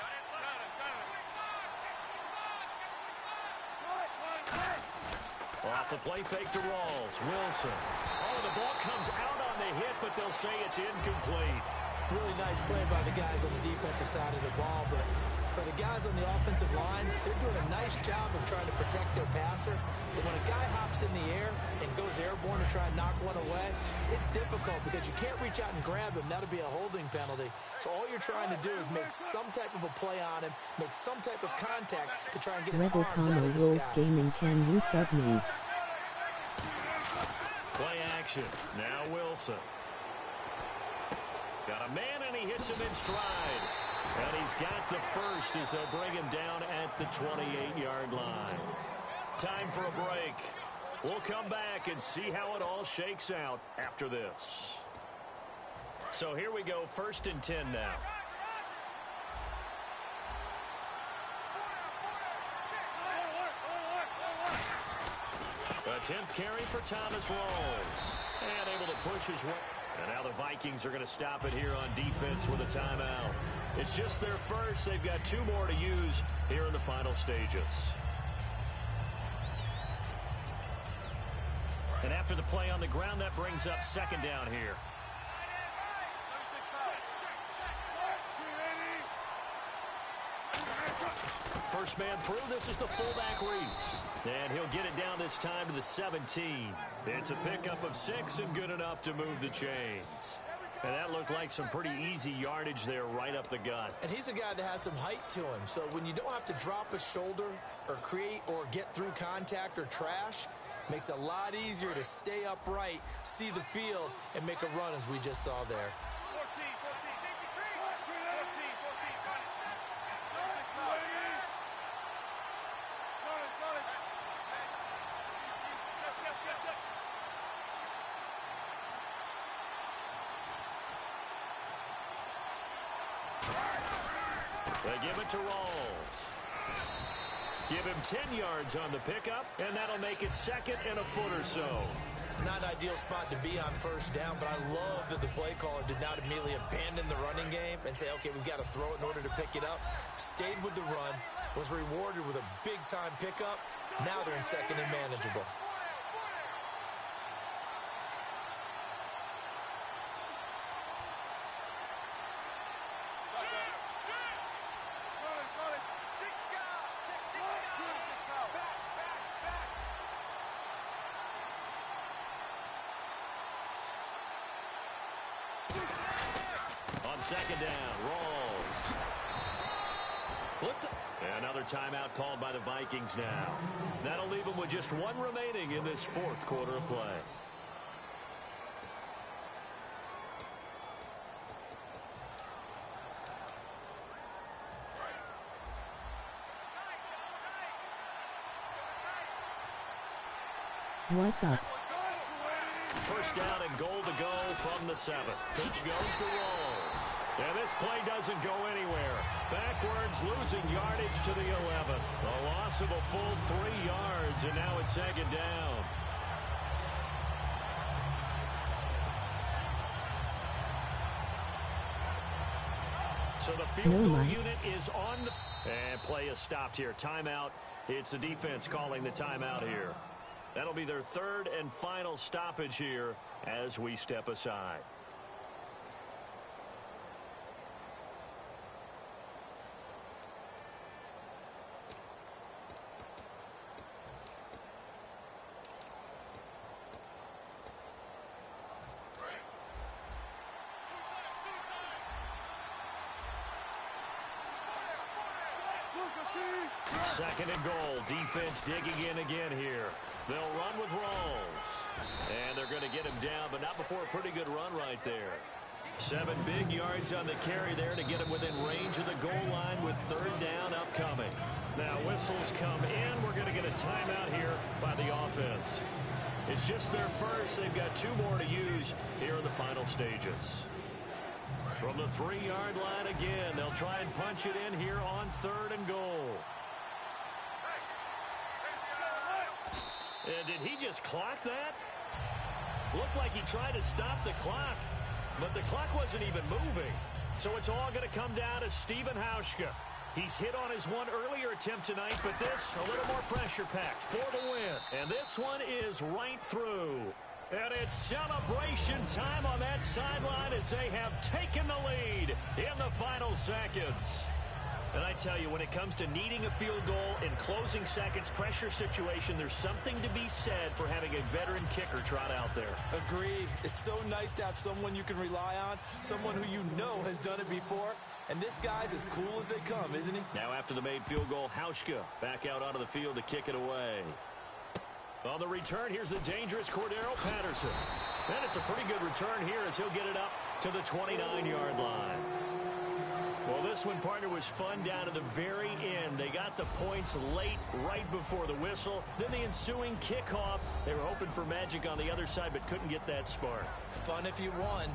Off the play fake to Rawls. Wilson. Oh, the ball comes out on the hit, but they'll say it's incomplete. Really nice play by the guys on the defensive side of the ball, but for the guys on the offensive line, they're doing a nice job of trying to protect their passer. But when a guy hops in the air and goes airborne to try and knock one away, it's difficult because you can't reach out and grab him. That'll be a holding penalty. So all you're trying to do is make some type of a play on him, make some type of contact to try and get his arms out of the sky. Gaming, can you sub me? Play action. Now Wilson. Got a man, and he hits him in stride. And he's got the first as they'll bring him down at the 28-yard line. Time for a break. We'll come back and see how it all shakes out after this. So here we go, 1st and 10 now. A 10th carry for Thomas Rawls. And able to push his way. And now the Vikings are going to stop it here on defense with a timeout. It's just their first. They've got 2 more to use here in the final stages. And after the play on the ground, that brings up second down here. First man through, this is the fullback Reese. And he'll get it down this time to the 17. It's a pickup of 6 and good enough to move the chains. And that looked like some pretty easy yardage there right up the gut. And he's a guy that has some height to him. So when you don't have to drop a shoulder or create or get through contact or trash, makes it a lot easier to stay upright, see the field, and make a run as we just saw there. They give it to Rawls. Give him 10 yards on the pickup, and that'll make it 2nd and a foot or so. Not an ideal spot to be on first down, but I love that the play caller did not immediately abandon the running game and say, okay, we've got to throw it in order to pick it up. Stayed with the run, was rewarded with a big-time pickup. Now they're in 2nd and manageable. On second down, Rawls. Another timeout called by the Vikings now. That'll leave them with just 1 remaining in this 4th quarter of play. What's up? First down and goal to go from the 7. Pitch goes to Rawls. And this play doesn't go anywhere. Backwards, losing yardage to the 11. A loss of a full 3 yards, and now it's 2nd down. So the field goal unit is on. And play is stopped here. Timeout. It's the defense calling the timeout here. That'll be their 3rd and final stoppage here as we step aside. Second and goal. Defense digging in again here. They'll run with Rawls. And they're going to get him down, but not before a pretty good run right there. 7 big yards on the carry there to get him within range of the goal line with 3rd down upcoming. Now whistles come in. We're going to get a timeout here by the offense. It's just their first. They've got 2 more to use here in the final stages. From the 3-yard line again, they'll try and punch it in here on 3rd and goal. And did he just clock that? Looked like he tried to stop the clock, but the clock wasn't even moving. So it's all going to come down to Stephen Hauschka. He's hit on his one earlier attempt tonight, but this a little more pressure-packed for the win. And this one is right through. And it's celebration time on that sideline as they have taken the lead in the final seconds. And I tell you, when it comes to needing a field goal in closing seconds, pressure situation, there's something to be said for having a veteran kicker trot out there. Agreed. It's so nice to have someone you can rely on, someone who you know has done it before. And this guy's as cool as they come, isn't he? Now after the made field goal, Hauschka back out onto the field to kick it away. On the return, here's the dangerous Cordero Patterson. And it's a pretty good return here as he'll get it up to the 29-yard line. Well, this one, partner, was fun down to the very end. They got the points late, right before the whistle. Then the ensuing kickoff. They were hoping for magic on the other side, but couldn't get that spark. Fun if you won,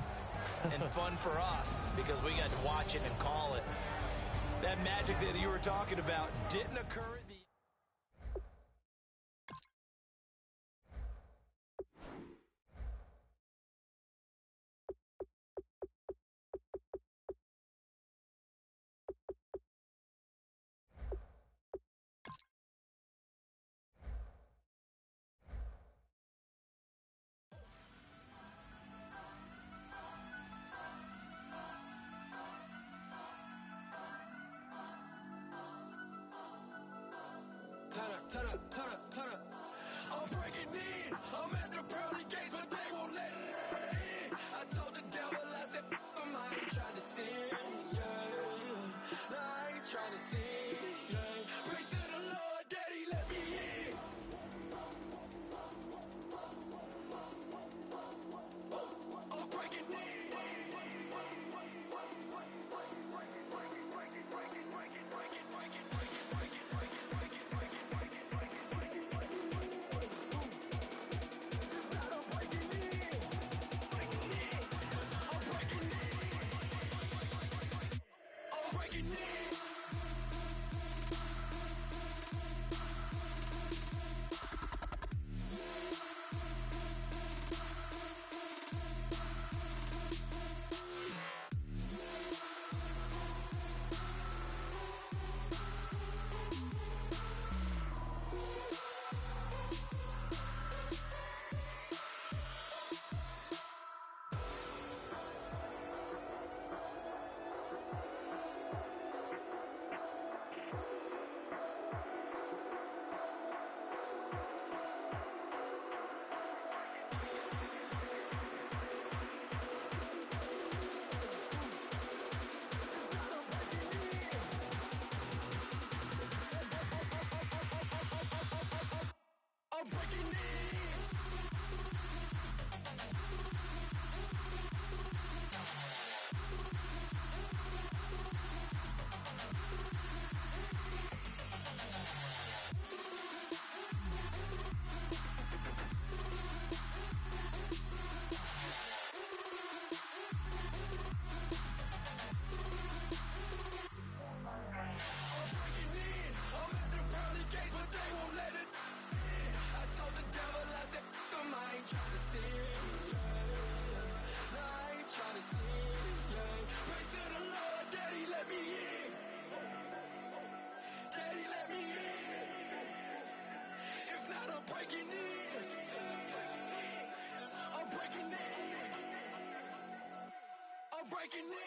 and fun for us, because we got to watch it and call it. That magic that you were talking about didn't occur at the... Turn up. I'm breaking in. I'm at the pearly gates, but they won't let it in. I told the devil, I said, I ain't trying to sin, yeah. No, I ain't trying to sin, yeah. Pray to the Lord, Daddy, let me in. I'm breaking in. Breaking in.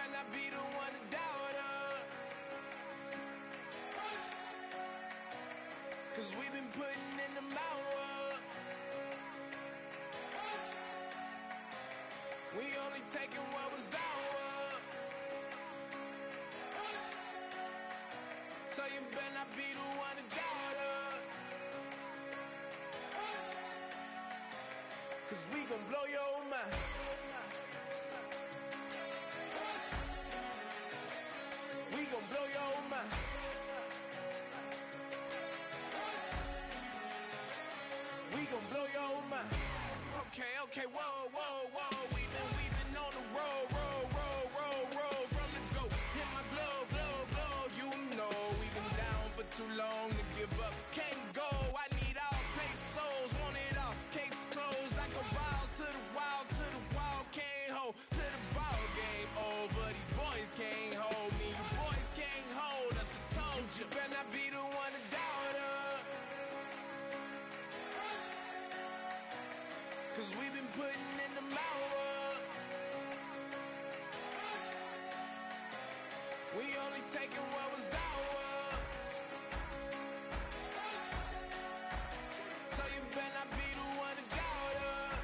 better not be the one to doubt us. 'Cause we've been putting in the hours. We only taking what was ours. So you better not be the one to doubt us. 'Cause we gon' blow your mind. We gon' blow your mind. We gon' blow your mind. Okay, whoa. We've been on the road from the go. Hit my glow. You know we've been down for too long to give up. Can't go. I need all pesos, want it all. Case closed. I go balls to the wall. Can't hold to the ball game over. These boys can't hold me. You boys can't hold us. I told you. Better not be the one to doubt us. 'Cause we've been putting in the hours. We only taking what was ours. So you better not be the one to doubt us.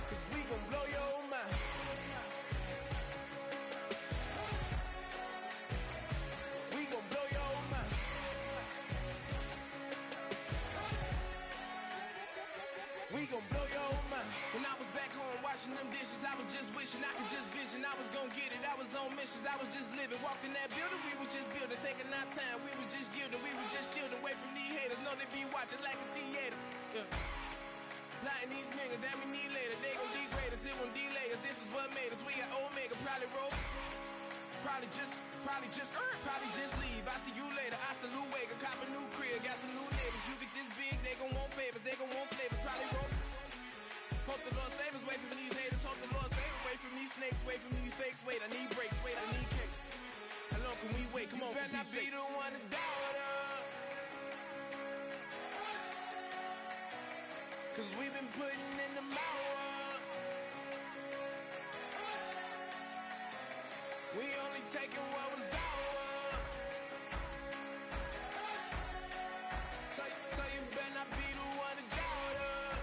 'Cause we gon' blow your mind. We gon' blow your mind. We gon' blow your mind. When I was back home washing them dishes, I was just wishing I could just vision. I was gon' get it. I was on missions. I was just living. Walked in that building, we was just building. Taking our time, we was just yielding. We was just chilling. Away from these haters. Know they be watching like a theater. Yeah. Plotting these niggas that we need later. They gon' degrade us, it won't delay us. This is what made us. We got Omega, probably roll. Probably just leave. I see you later. I salute Wega, cop a new crib, got some new neighbors. You get this big, they gon' want favors, they gon' want flavors. Probably roll. Hope the Lord save us, wait from these haters. Hope the Lord save us, wait from these snakes, wait from these fakes. Wait, I need breaks, wait, I need cake. How long can we wait? Come on, better not be the one to doubt us. 'Cause we've been putting in the hours. We only taking what was ours. So you better not be the one to doubt us.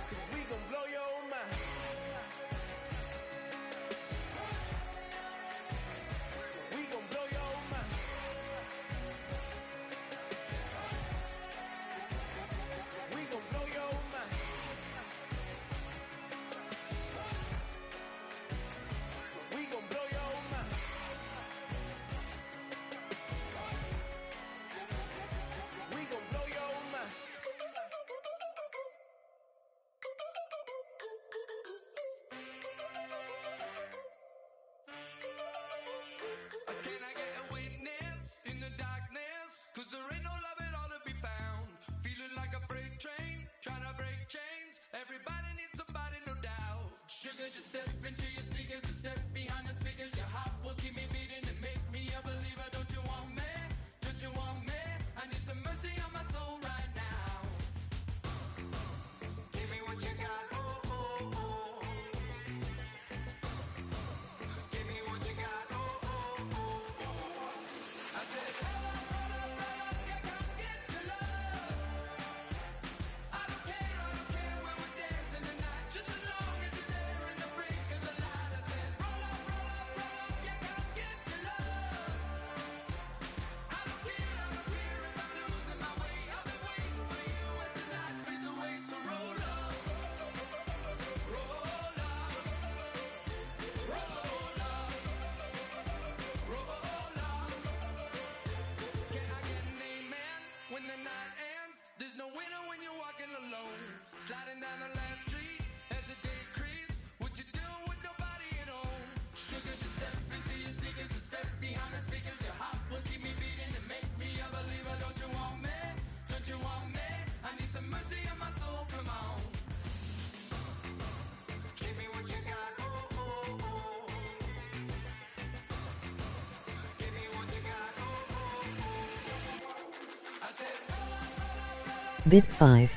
'Cause we gon' blow your mind. We gon' blow your mind. We gon' blow your mind. We gon' blow your mind. We gon' blow your mind. Can I get a witness in the darkness? 'Cause there ain't no love at all to be found. Feeling like a freight train, trying to break chains. Everybody needs somebody, no doubt. Sugar, just step into your sneakers and step behind the speakers. Your heart will keep me beating and make me a believer. Don't you want me? Don't you want me? I need some mercy on my soul right now. Give me what you got, oh, oh, oh. Give me what you got, oh, oh, oh. I said, roll up, yeah, come get your love. I don't care where we're dancing tonight, just as long as you're there in the brink of the light. I said, roll up, yeah, come get your love. I don't care if I'm losing my way. I've been waiting for you as the night fades away. So roll up, roll up, roll up, roll up. Can I get an amen when the night ends? There's no winner when you're walking alone. Sliding down the last street as the day creeps. What you doing with nobody at home? Sugar, just step into your sneakers and step behind the speakers. Your heart will keep me beating and make me a believer. Don't you want me? Don't you want me? I need some mercy on my soul, come on. Give me what you got, oh, oh, oh. Give me what you got, oh, oh, oh. I said, roll up, Bit 5.